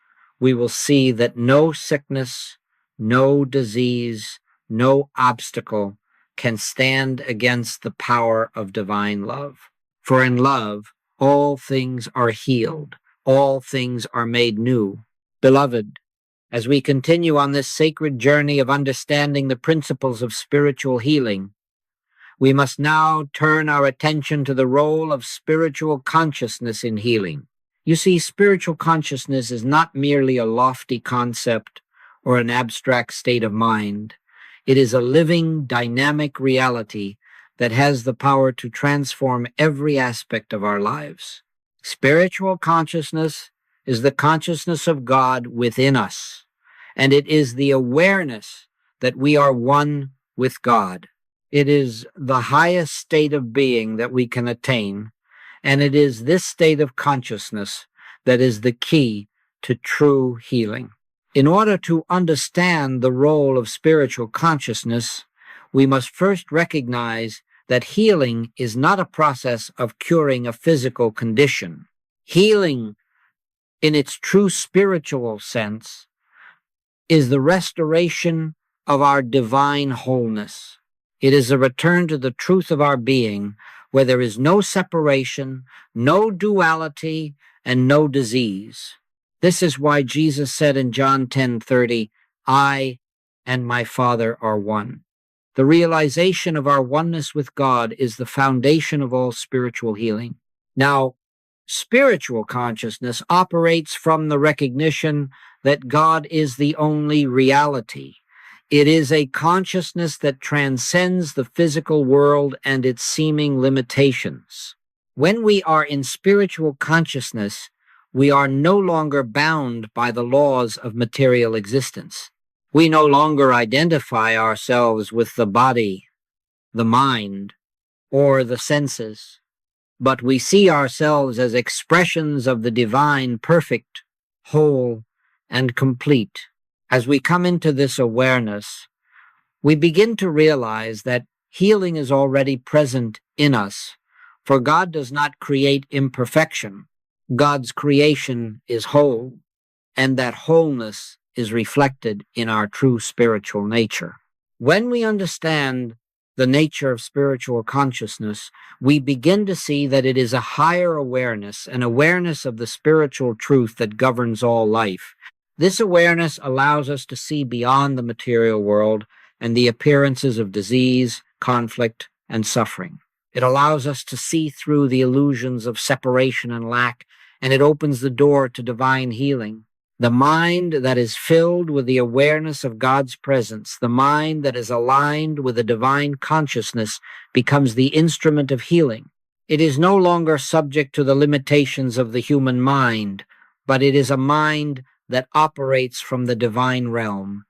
Speaker 1: we will see that no sickness, no disease, no obstacle can stand against the power of divine love. For in love, all things are healed, all things are made new. Beloved, as we continue on this sacred journey of understanding the principles of spiritual healing, we must now turn our attention to the role of spiritual consciousness in healing. You see, spiritual consciousness is not merely a lofty concept or an abstract state of mind. It is a living, dynamic reality that has the power to transform every aspect of our lives. Spiritual consciousness is the consciousness of God within us, and it is the awareness that we are one with God. It is the highest state of being that we can attain, and it is this state of consciousness that is the key to true healing. In order to understand the role of spiritual consciousness, we must first recognize that healing is not a process of curing a physical condition. Healing, in its true spiritual sense, is the restoration of our divine wholeness. It is a return to the truth of our being, where there is no separation, no duality, and no disease. This is why Jesus said in John 10:30, "I and my Father are one." The realization of our oneness with God is the foundation of all spiritual healing. Now, spiritual consciousness operates from the recognition that God is the only reality. It is a consciousness that transcends the physical world and its seeming limitations. When we are in spiritual consciousness, we are no longer bound by the laws of material existence. We no longer identify ourselves with the body, the mind, or the senses, but we see ourselves as expressions of the divine, perfect, whole, and complete. As we come into this awareness, we begin to realize that healing is already present in us, for God does not create imperfection. God's creation is whole, and that wholeness is reflected in our true spiritual nature. When we understand the nature of spiritual consciousness, we begin to see that it is a higher awareness, an awareness of the spiritual truth that governs all life. This awareness allows us to see beyond the material world and the appearances of disease, conflict, and suffering. It allows us to see through the illusions of separation and lack, and it opens the door to divine healing. The mind that is filled with the awareness of God's presence, the mind that is aligned with a divine consciousness, becomes the instrument of healing. It is no longer subject to the limitations of the human mind, but it is a mind that operates from the divine realm,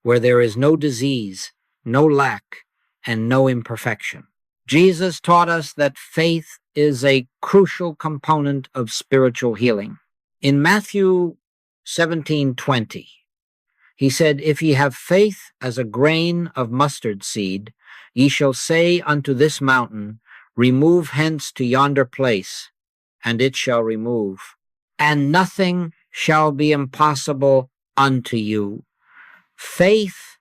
Speaker 1: where there is no disease, no lack, and no imperfection. Jesus taught us that faith is a crucial component of spiritual healing. In Matthew 17:20, he said, "If ye have faith as a grain of mustard seed, ye shall say unto this mountain, Remove hence to yonder place, and it shall remove, and nothing shall be impossible unto you." Faith,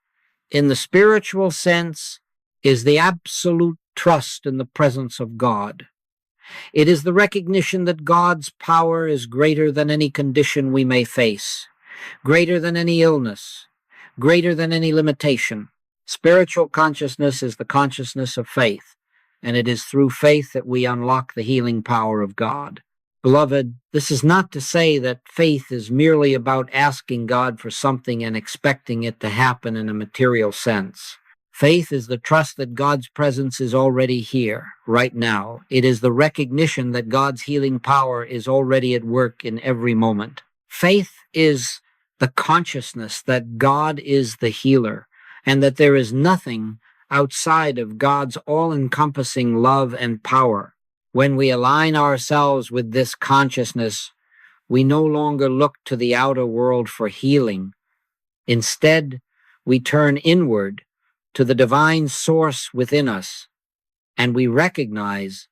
Speaker 1: in the spiritual sense, is the absolute trust in the presence of God. It is the recognition that God's power is greater than any condition we may face, greater than any illness, greater than any limitation. Spiritual consciousness is the consciousness of faith, and it is through faith that we unlock the healing power of God. Beloved, this is not to say that faith is merely about asking God for something and expecting it to happen in a material sense. Faith is the trust that God's presence is already here, right now. It is the recognition that God's healing power is already at work in every moment. Faith is the consciousness that God is the healer, and that there is nothing outside of God's all-encompassing love and power. When we align ourselves with this consciousness, we no longer look to the outer world for healing. Instead, we turn inward to the divine source within us, and we recognize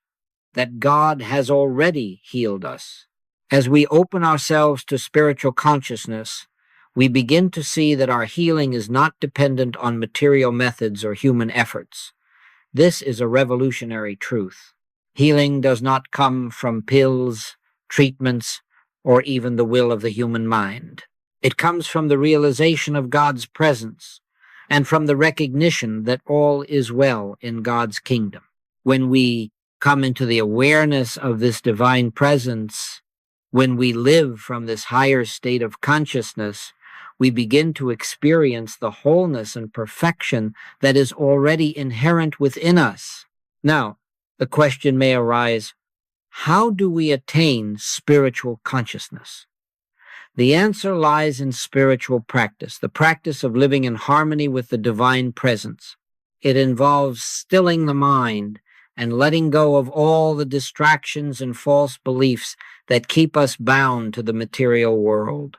Speaker 1: that God has already healed us. As we open ourselves to spiritual consciousness, we begin to see that our healing is not dependent on material methods or human efforts. This is a revolutionary truth. Healing does not come from pills, treatments, or even the will of the human mind. It comes from the realization of God's presence and from the recognition that all is well in God's kingdom. When we come into the awareness of this divine presence, when we live from this higher state of consciousness, we begin to experience the wholeness and perfection that is already inherent within us. Now, the question may arise, how do we attain spiritual consciousness? The answer lies in spiritual practice, the practice of living in harmony with the divine presence. It involves stilling the mind and letting go of all the distractions and false beliefs that keep us bound to the material world.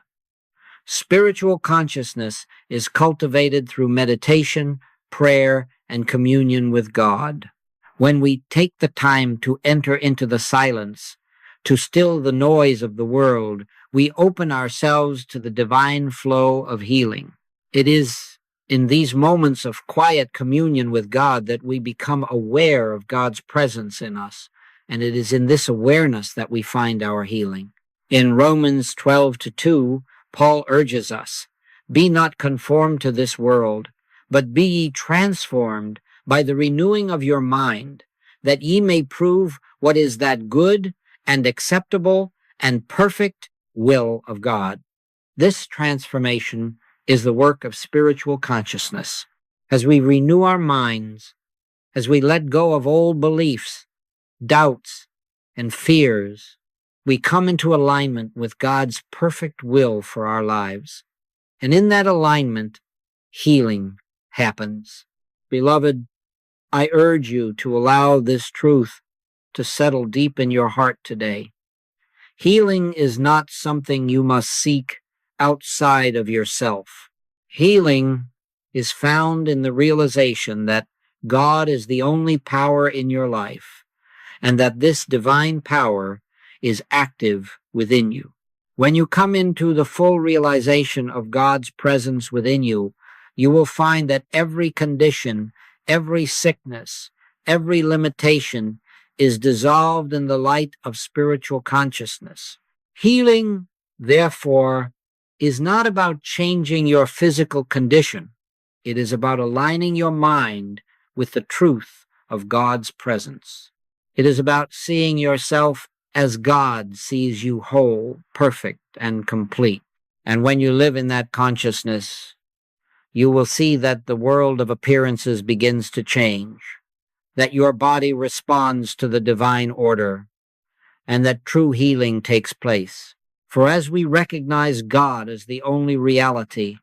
Speaker 1: Spiritual consciousness is cultivated through meditation, prayer, and communion with God. When we take the time to enter into the silence, to still the noise of the world, we open ourselves to the divine flow of healing. It is in these moments of quiet communion with God that we become aware of God's presence in us, and it is in this awareness that we find our healing. In Romans 12:2, Paul urges us, "Be not conformed to this world, but be ye transformed by the renewing of your mind, that ye may prove what is that good and acceptable and perfect will of God." This transformation is the work of spiritual consciousness. As we renew our minds, as we let go of old beliefs, doubts, and fears, we come into alignment with God's perfect will for our lives. And in that alignment, healing happens. Beloved, I urge you to allow this truth to settle deep in your heart today. Healing is not something you must seek outside of yourself. Healing is found in the realization that God is the only power in your life, and that this divine power is active within you. When you come into the full realization of God's presence within you, you will find that every condition, every sickness, every limitation is dissolved in the light of spiritual consciousness. Healing, therefore, is not about changing your physical condition. It is about aligning your mind with the truth of God's presence. It is about seeing yourself as God sees you whole, perfect, and complete. And when you live in that consciousness, you will see that the world of appearances begins to change, that your body responds to the divine order, and that true healing takes place. For as we recognize God as the only reality,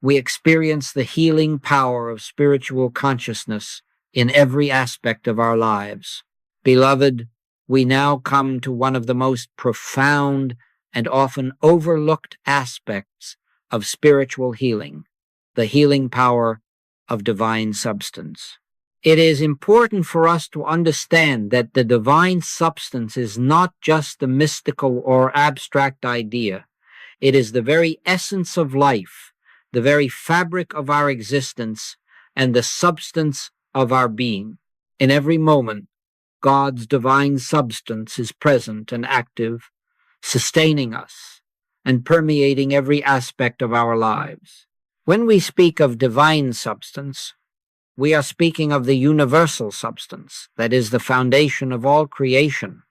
Speaker 1: we experience the healing power of spiritual consciousness in every aspect of our lives. Beloved, we now come to one of the most profound and often overlooked aspects of spiritual healing, the healing power of divine substance. It is important for us to understand that the divine substance is not just a mystical or abstract idea. It is the very essence of life, the very fabric of our existence, and the substance of our being. In every moment, God's divine substance is present and active, sustaining us and permeating every aspect of our lives. When we speak of divine substance, we are speaking of the universal substance that is the foundation of all creation.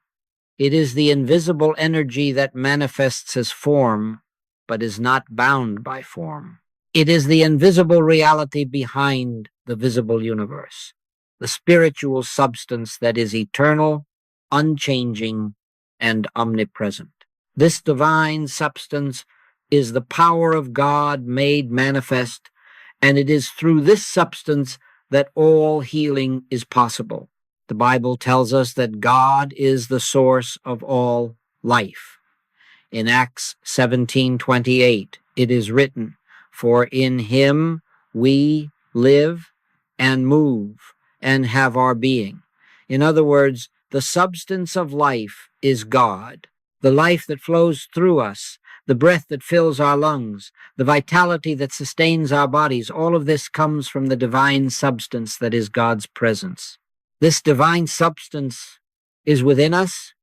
Speaker 1: It is the invisible energy that manifests as form, but is not bound by form. It is the invisible reality behind the visible universe, the spiritual substance that is eternal, unchanging, and omnipresent. This divine substance is the power of God made manifest, and it is through this substance that all healing is possible. The Bible tells us that God is the source of all life. In Acts 17:28, it is written, "For in him we live and move and have our being." In other words, the substance of life is God, the life that flows through us, the breath that fills our lungs, the vitality that sustains our bodies. All of this comes from the divine substance that is God's presence. This divine substance is within us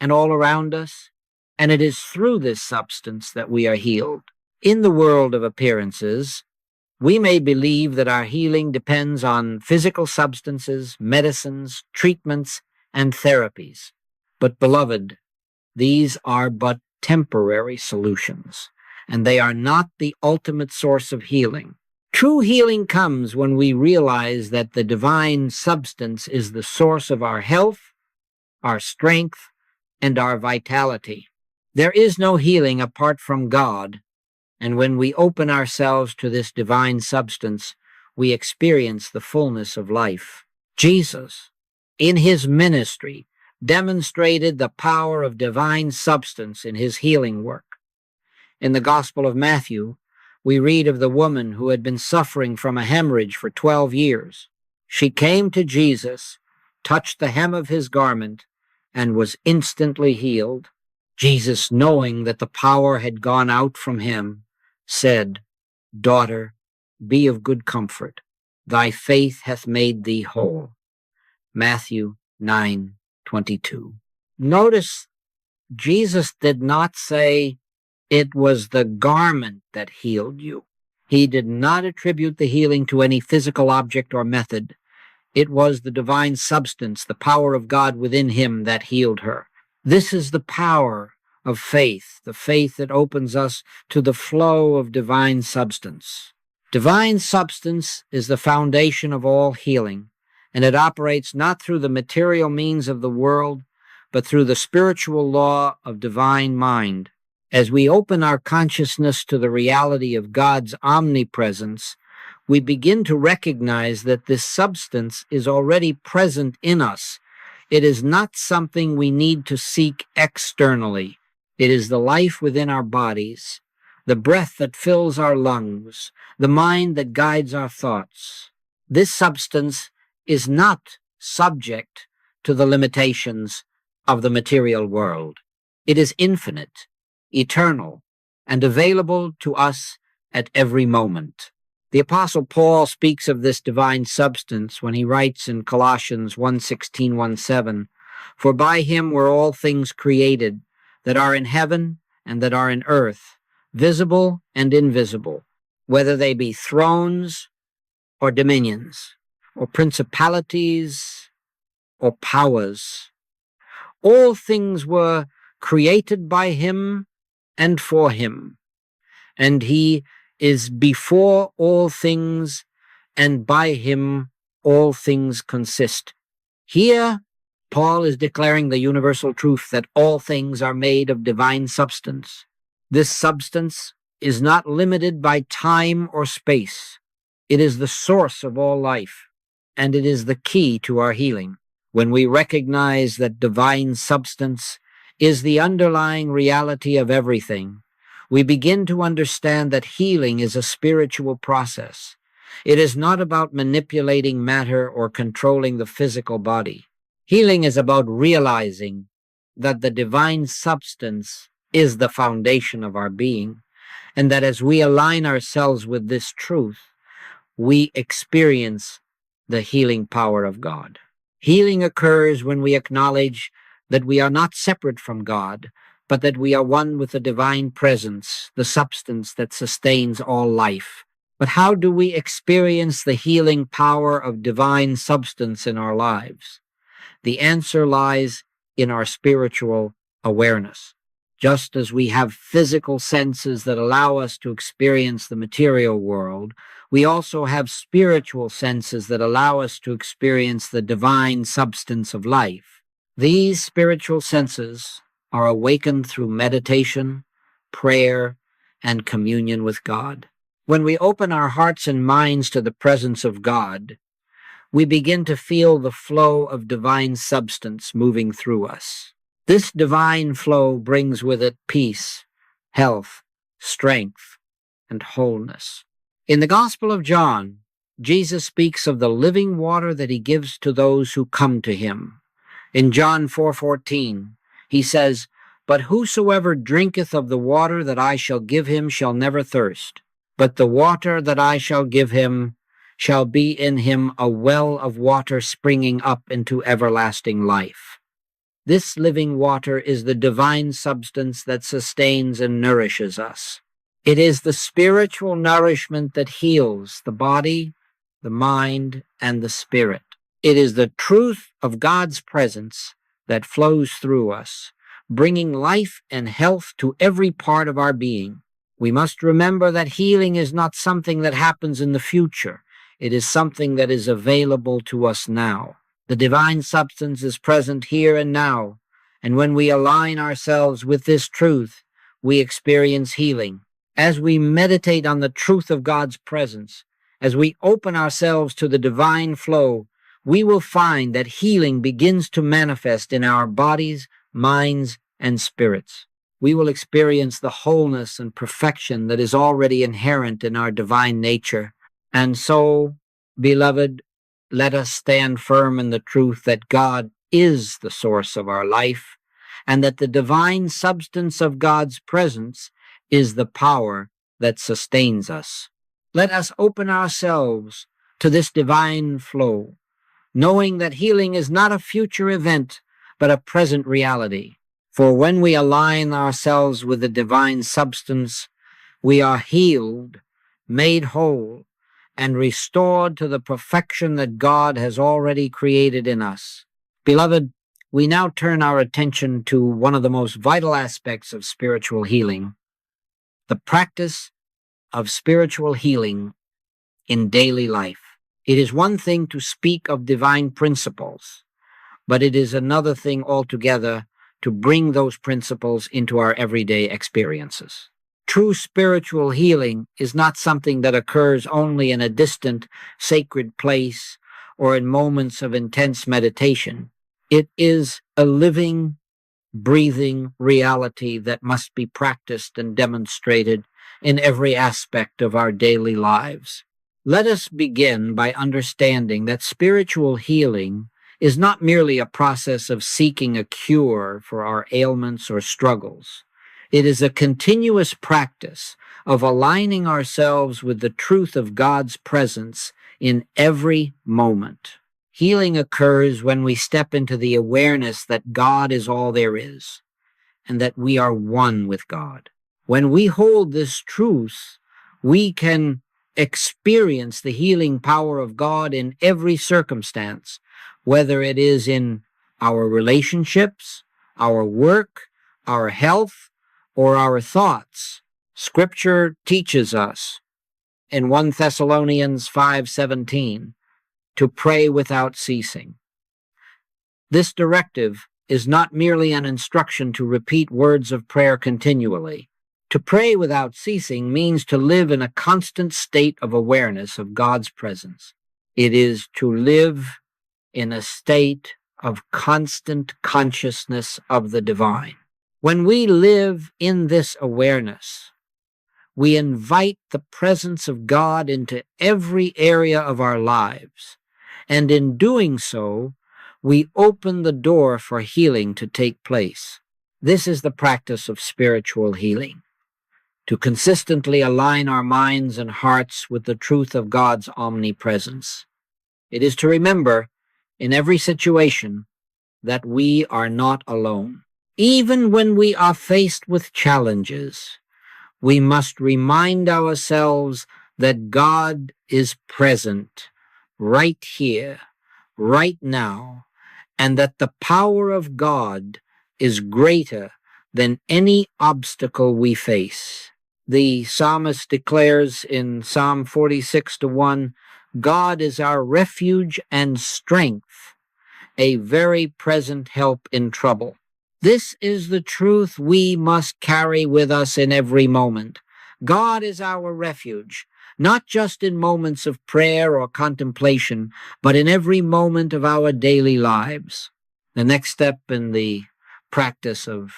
Speaker 1: and all around us, and it is through this substance that we are healed. In the world of appearances, we may believe that our healing depends on physical substances, medicines, treatments, and therapies. But, beloved, these are but temporary solutions, and they are not the ultimate source of healing. True healing comes when we realize that the divine substance is the source of our health, our strength, and our vitality. There is no healing apart from God, and when we open ourselves to this divine substance, we experience the fullness of life. Jesus, in his ministry, demonstrated the power of divine substance in his healing work. In the Gospel of Matthew, we read of the woman who had been suffering from a hemorrhage for 12 years. She came to Jesus, touched the hem of his garment, and was instantly healed. Jesus, knowing that the power had gone out from him, said, "Daughter, be of good comfort. Thy faith hath made thee whole." Matthew 9:22. Notice Jesus did not say it was the garment that healed you. He did not attribute the healing to any physical object or method. It was the divine substance, the power of God within him, that healed her. This is the power of faith, the faith that opens us to the flow of divine substance. Divine substance is the foundation of all healing, and it operates not through the material means of the world, but through the spiritual law of divine mind. As we open our consciousness to the reality of God's omnipresence, we begin to recognize that this substance is already present in us. It is not something we need to seek externally. It is the life within our bodies, the breath that fills our lungs, the mind that guides our thoughts. This substance is not subject to the limitations of the material world. It is infinite, eternal, and available to us at every moment. The Apostle Paul speaks of this divine substance when he writes in Colossians 1:16-1:7, "For by him were all things created, that are in heaven and that are in earth, visible and invisible, whether they be thrones or dominions, or principalities or powers. All things were created by him and for him, and he is before all things, and by him all things consist." Here, Paul is declaring the universal truth that all things are made of divine substance. This substance is not limited by time or space. It is the source of all life, and it is the key to our healing. When we recognize that divine substance is the underlying reality of everything, we begin to understand that healing is a spiritual process. It is not about manipulating matter or controlling the physical body. Healing is about realizing that the divine substance is the foundation of our being, and that as we align ourselves with this truth, we experience the healing power of God. Healing occurs when we acknowledge that we are not separate from God, but that we are one with the divine presence, the substance that sustains all life. But how do we experience the healing power of divine substance in our lives? The answer lies in our spiritual awareness. Just as we have physical senses that allow us to experience the material world, we also have spiritual senses that allow us to experience the divine substance of life. These spiritual senses are awakened through meditation, prayer, and communion with God. When we open our hearts and minds to the presence of God, we begin to feel the flow of divine substance moving through us. This divine flow brings with it peace, health, strength, and wholeness. In the Gospel of John, Jesus speaks of the living water that he gives to those who come to him. In John 4:14, he says, "But whosoever drinketh of the water that I shall give him shall never thirst, but the water that I shall give him shall be in him a well of water springing up into everlasting life." This living water is the divine substance that sustains and nourishes us. It is the spiritual nourishment that heals the body, the mind, and the spirit. It is the truth of God's presence that flows through us, bringing life and health to every part of our being. We must remember that healing is not something that happens in the future. It is something that is available to us now. The divine substance is present here and now, and when we align ourselves with this truth, we experience healing. As we meditate on the truth of God's presence, as we open ourselves to the divine flow, we will find that healing begins to manifest in our bodies, minds, and spirits. We will experience the wholeness and perfection that is already inherent in our divine nature. And so, beloved, let us stand firm in the truth that God is the source of our life, and that the divine substance of God's presence is the power that sustains us. Let us open ourselves to this divine flow, knowing that healing is not a future event, but a present reality. For when we align ourselves with the divine substance, we are healed, made whole, and restored to the perfection that God has already created in us. Beloved, we now turn our attention to one of the most vital aspects of spiritual healing, the practice of spiritual healing in daily life. It is one thing to speak of divine principles, but it is another thing altogether to bring those principles into our everyday experiences. True spiritual healing is not something that occurs only in a distant, sacred place or in moments of intense meditation. It is a living, breathing reality that must be practiced and demonstrated in every aspect of our daily lives. Let us begin by understanding that spiritual healing is not merely a process of seeking a cure for our ailments or struggles. It is a continuous practice of aligning ourselves with the truth of God's presence in every moment. Healing occurs when we step into the awareness that God is all there is, and that we are one with God. When we hold this truth, we can experience the healing power of God in every circumstance, whether it is in our relationships, our work, our health, or our thoughts. Scripture teaches us in 1 Thessalonians 5:17 to pray without ceasing. This directive is not merely an instruction to repeat words of prayer continually. To pray without ceasing means to live in a constant state of awareness of God's presence. It is to live in a state of constant consciousness of the divine. When we live in this awareness, we invite the presence of God into every area of our lives, and in doing so, we open the door for healing to take place. This is the practice of spiritual healing, to consistently align our minds and hearts with the truth of God's omnipresence. It is to remember, in every situation, that we are not alone. Even when we are faced with challenges, we must remind ourselves that God is that God is present right here, right now, and that the power of God is greater than any obstacle we face. The psalmist declares in Psalm 46:1, God is our refuge and strength, a very present help in trouble. This is the truth we must carry with us in every moment. God is our refuge, not just in moments of prayer or contemplation, but in every moment of our daily lives. The next step in the practice of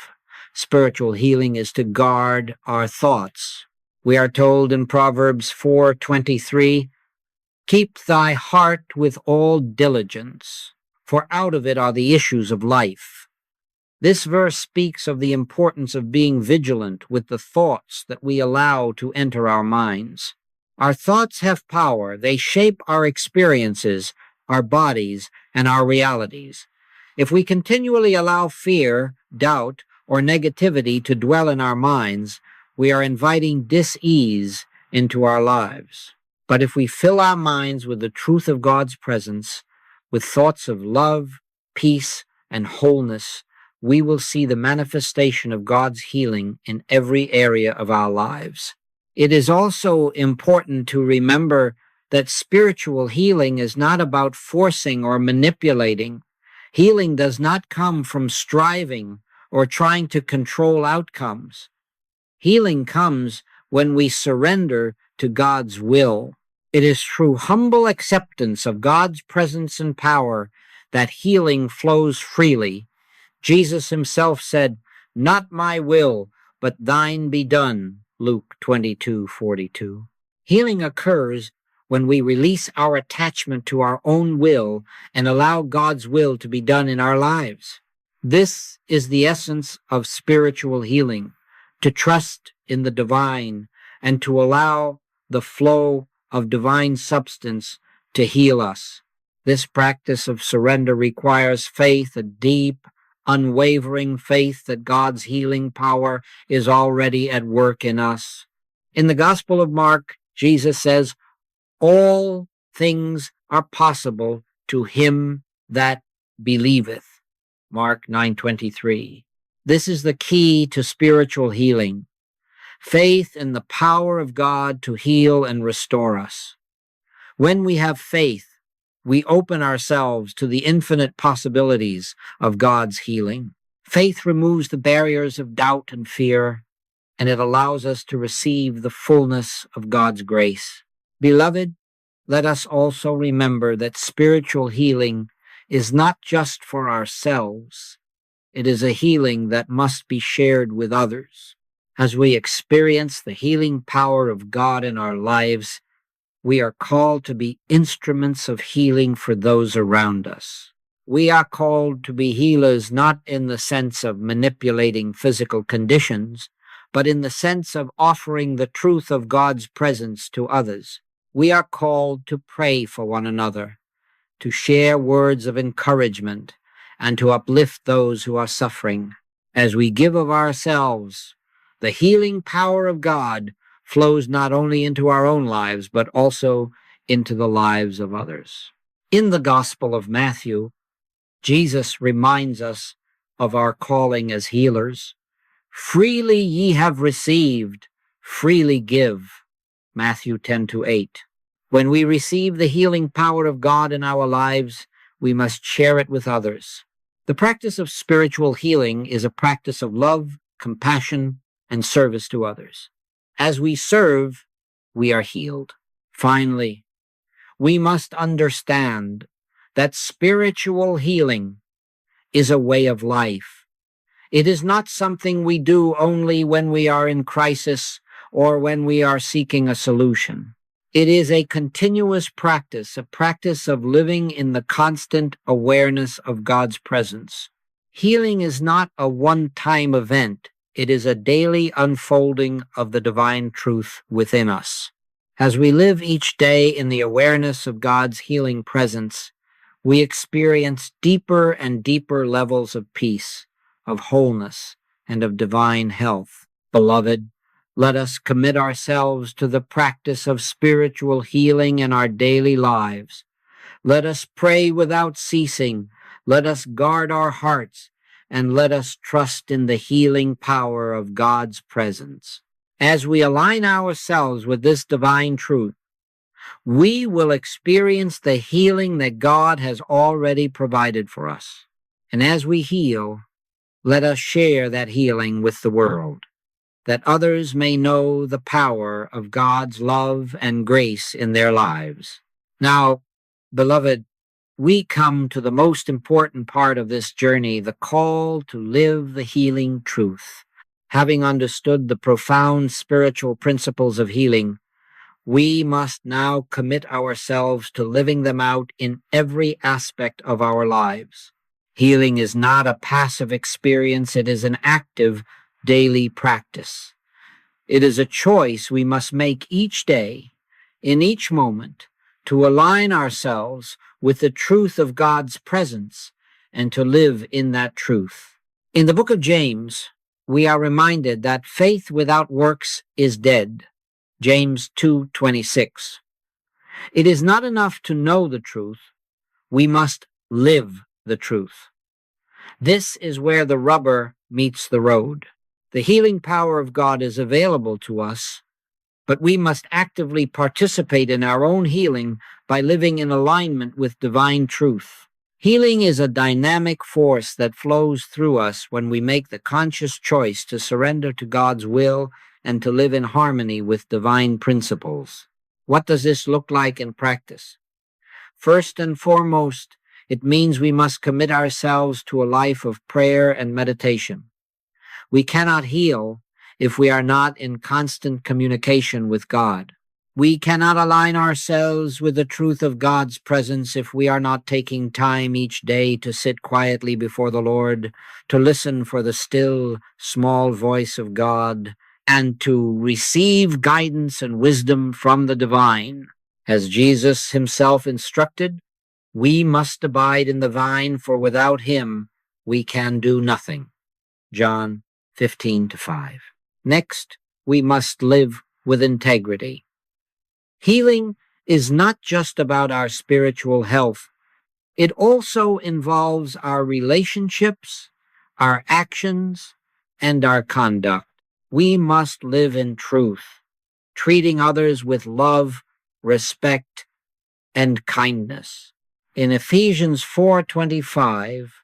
Speaker 1: spiritual healing is to guard our thoughts. We are told in Proverbs 4:23, keep thy heart with all diligence, for out of it are the issues of life. This verse speaks of the importance of being vigilant with the thoughts that we allow to enter our minds. Our thoughts have power. They shape our experiences, our bodies, and our realities. If we continually allow fear, doubt, or negativity to dwell in our minds, we are inviting dis-ease into our lives. But if we fill our minds with the truth of God's presence, with thoughts of love, peace, and wholeness, we will see the manifestation of God's healing in every area of our lives. It is also important to remember that spiritual healing is not about forcing or manipulating. Healing does not come from striving or trying to control outcomes. Healing comes when we surrender to God's will. It is through humble acceptance of God's presence and power that healing flows freely. Jesus himself said, not my will, but thine be done, Luke 22:42. Healing occurs when we release our attachment to our own will and allow God's will to be done in our lives. This is the essence of spiritual healing, to trust in the divine and to allow the flow of divine substance to heal us. This practice of surrender requires faith, a deep, unwavering faith that God's healing power is already at work in us. In the Gospel of Mark, Jesus says, all things are possible to him that believeth. Mark 9:23. This is the key to spiritual healing. Faith in the power of God to heal and restore us. When we have faith, we open ourselves to the infinite possibilities of God's healing. Faith removes the barriers of doubt and fear, and it allows us to receive the fullness of God's grace. Beloved, let us also remember that spiritual healing is not just for ourselves. It is a healing that must be shared with others. As we experience the healing power of God in our lives, we are called to be instruments of healing for those around us. We are called to be healers not in the sense of manipulating physical conditions, but in the sense of offering the truth of God's presence to others. We are called to pray for one another, to share words of encouragement, and to uplift those who are suffering. As we give of ourselves, the healing power of God flows not only into our own lives, but also into the lives of others. In the Gospel of Matthew, Jesus reminds us of our calling as healers. Freely ye have received, freely give. Matthew 10:8. When we receive the healing power of God in our lives, we must share it with others. The practice of spiritual healing is a practice of love, compassion, and service to others. As we serve, we are healed. Finally, we must understand that spiritual healing is a way of life. It is not something we do only when we are in crisis or when we are seeking a solution. It is a continuous practice, a practice of living in the constant awareness of God's presence. Healing is not a one-time event. It is a daily unfolding of the divine truth within us. As we live each day in the awareness of God's healing presence, we experience deeper and deeper levels of peace, of wholeness, and of divine health. Beloved, Let us commit ourselves to the practice of spiritual healing in our daily lives. Let us pray without ceasing. Let us guard our hearts, and let us trust in the healing power of God's presence. As we align ourselves with this divine truth, we will experience the healing that God has already provided for us. And as we heal, let us share that healing with the world, that others may know the power of God's love and grace in their lives. Now, beloved, we come to the most important part of this journey, the call to live the healing truth. Having understood the profound spiritual principles of healing, we must now commit ourselves to living them out in every aspect of our lives. Healing is not a passive experience, it is an active, daily practice. It is a choice we must make each day, in each moment, to align ourselves with the truth of God's presence and to live in that truth. In the book of James, we are reminded that faith without works is dead. James 2:26. It is not enough to know the truth, we must live the truth. This is where the rubber meets the road. The healing power of God is available to us, but we must actively participate in our own healing by living in alignment with divine truth. Healing is a dynamic force that flows through us when we make the conscious choice to surrender to God's will and to live in harmony with divine principles. What does this look like in practice? First and foremost, it means we must commit ourselves to a life of prayer and meditation. We cannot heal if we are not in constant communication with God. We cannot align ourselves with the truth of God's presence if we are not taking time each day to sit quietly before the Lord, to listen for the still, small voice of God, and to receive guidance and wisdom from the divine. As Jesus himself instructed, we must abide in the vine, for without him we can do nothing. John 15:5. Next, we must live with integrity. Healing is not just about our spiritual health. It also involves our relationships, our actions, and our conduct. We must live in truth, treating others with love, respect, and kindness. In Ephesians 4:25,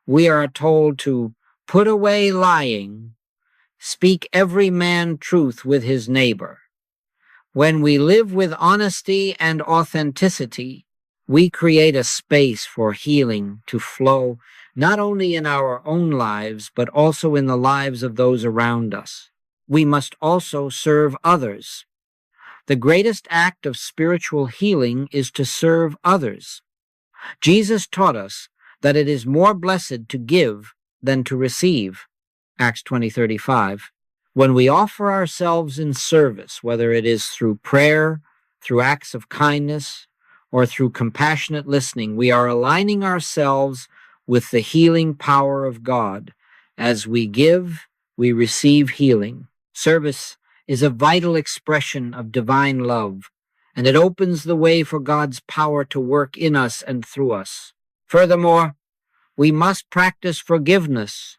Speaker 1: we are told to put away lying, speak every man truth with his neighbor. When we live with honesty and authenticity, we create a space for healing to flow not only in our own lives, but also in the lives of those around us. We must also serve others. The greatest act of spiritual healing is to serve others. Jesus taught us that it is more blessed to give than to receive. Acts 20:35. When we offer ourselves in service, whether it is through prayer, through acts of kindness, or through compassionate listening, we are aligning ourselves with the healing power of God. As we give, we receive healing. Service is a vital expression of divine love, and it opens the way for God's power to work in us and through us. Furthermore, we must practice forgiveness.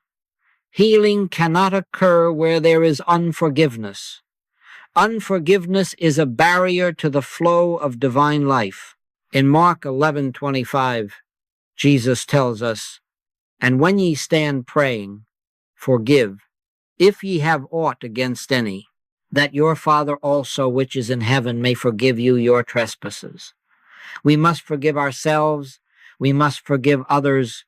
Speaker 1: Healing cannot occur where there is unforgiveness. Unforgiveness is a barrier to the flow of divine life. In Mark 11:25, Jesus tells us, "And when ye stand praying, forgive, if ye have aught against any, that your Father also which is in heaven may forgive you your trespasses." We must forgive ourselves, we must forgive others,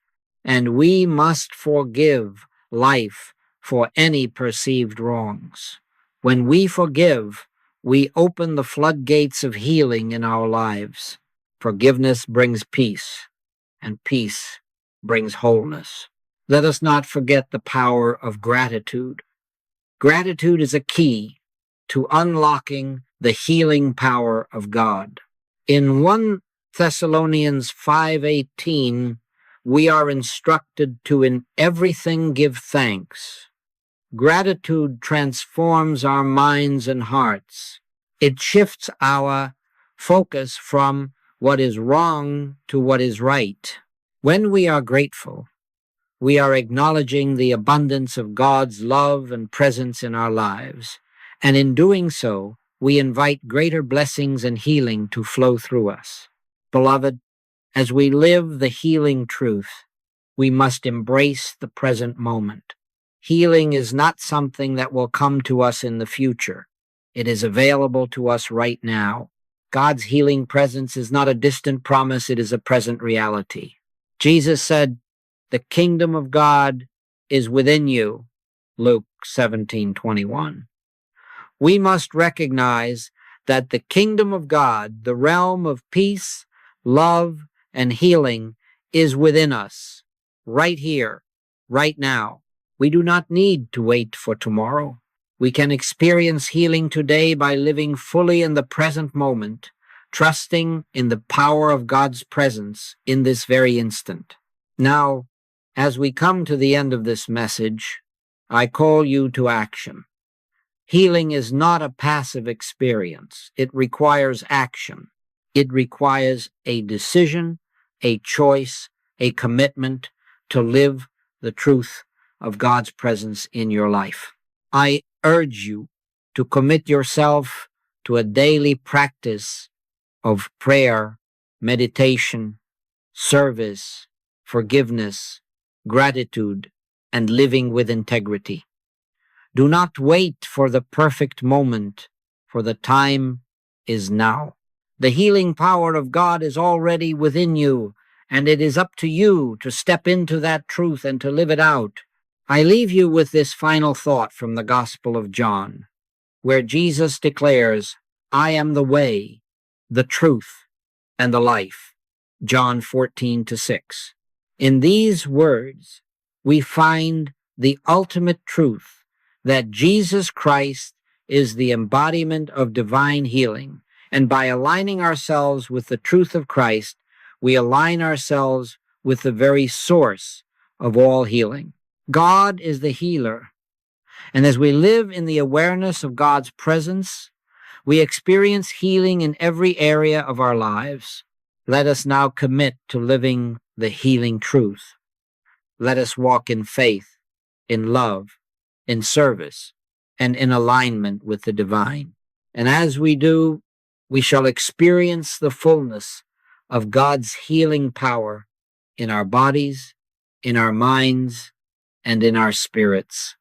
Speaker 1: and we must forgive life for any perceived wrongs. When we forgive, we open the floodgates of healing in our lives. Forgiveness brings peace, and peace brings wholeness. Let us not forget the power of gratitude. Gratitude is a key to unlocking the healing power of God. In 1 Thessalonians 5:18, we are instructed to in everything give thanks, Gratitude transforms our minds and hearts. It shifts our focus from what is wrong to what is right. When we are grateful, we are acknowledging the abundance of God's love and presence in our lives, and in doing so, we invite greater blessings and healing to flow through us. Beloved, as we live the healing truth, we must embrace the present moment. Healing is not something that will come to us in the future. It is available to us right now. God's healing presence is not a distant promise, it is a present reality. Jesus said, "The kingdom of God is within you," Luke 17:21. We must recognize that the kingdom of God, the realm of peace, love, and healing, is within us, right here, right now. We do not need to wait for tomorrow. We can experience healing today by living fully in the present moment, trusting in the power of God's presence in this very instant. Now, as we come to the end of this message, I call you to action. Healing is not a passive experience. It requires action. It requires a decision, a choice, a commitment to live the truth of God's presence in your life. I urge you to commit yourself to a daily practice of prayer, meditation, service, forgiveness, gratitude, and living with integrity. Do not wait for the perfect moment, for the time is now. The healing power of God is already within you, and it is up to you to step into that truth and to live it out. I leave you with this final thought from the Gospel of John, where Jesus declares, "I am the way, the truth, and the life." John 14:6. In these words, we find the ultimate truth that Jesus Christ is the embodiment of divine healing, and by aligning ourselves with the truth of Christ, we align ourselves with the very source of all healing. God is the healer, and as we live in the awareness of God's presence, we experience healing in every area of our lives. Let us now commit to living the healing truth. Let us walk in faith, in love, in service, and in alignment with the divine. And as we do, we shall experience the fullness of God's healing power in our bodies, in our minds, and in our spirits.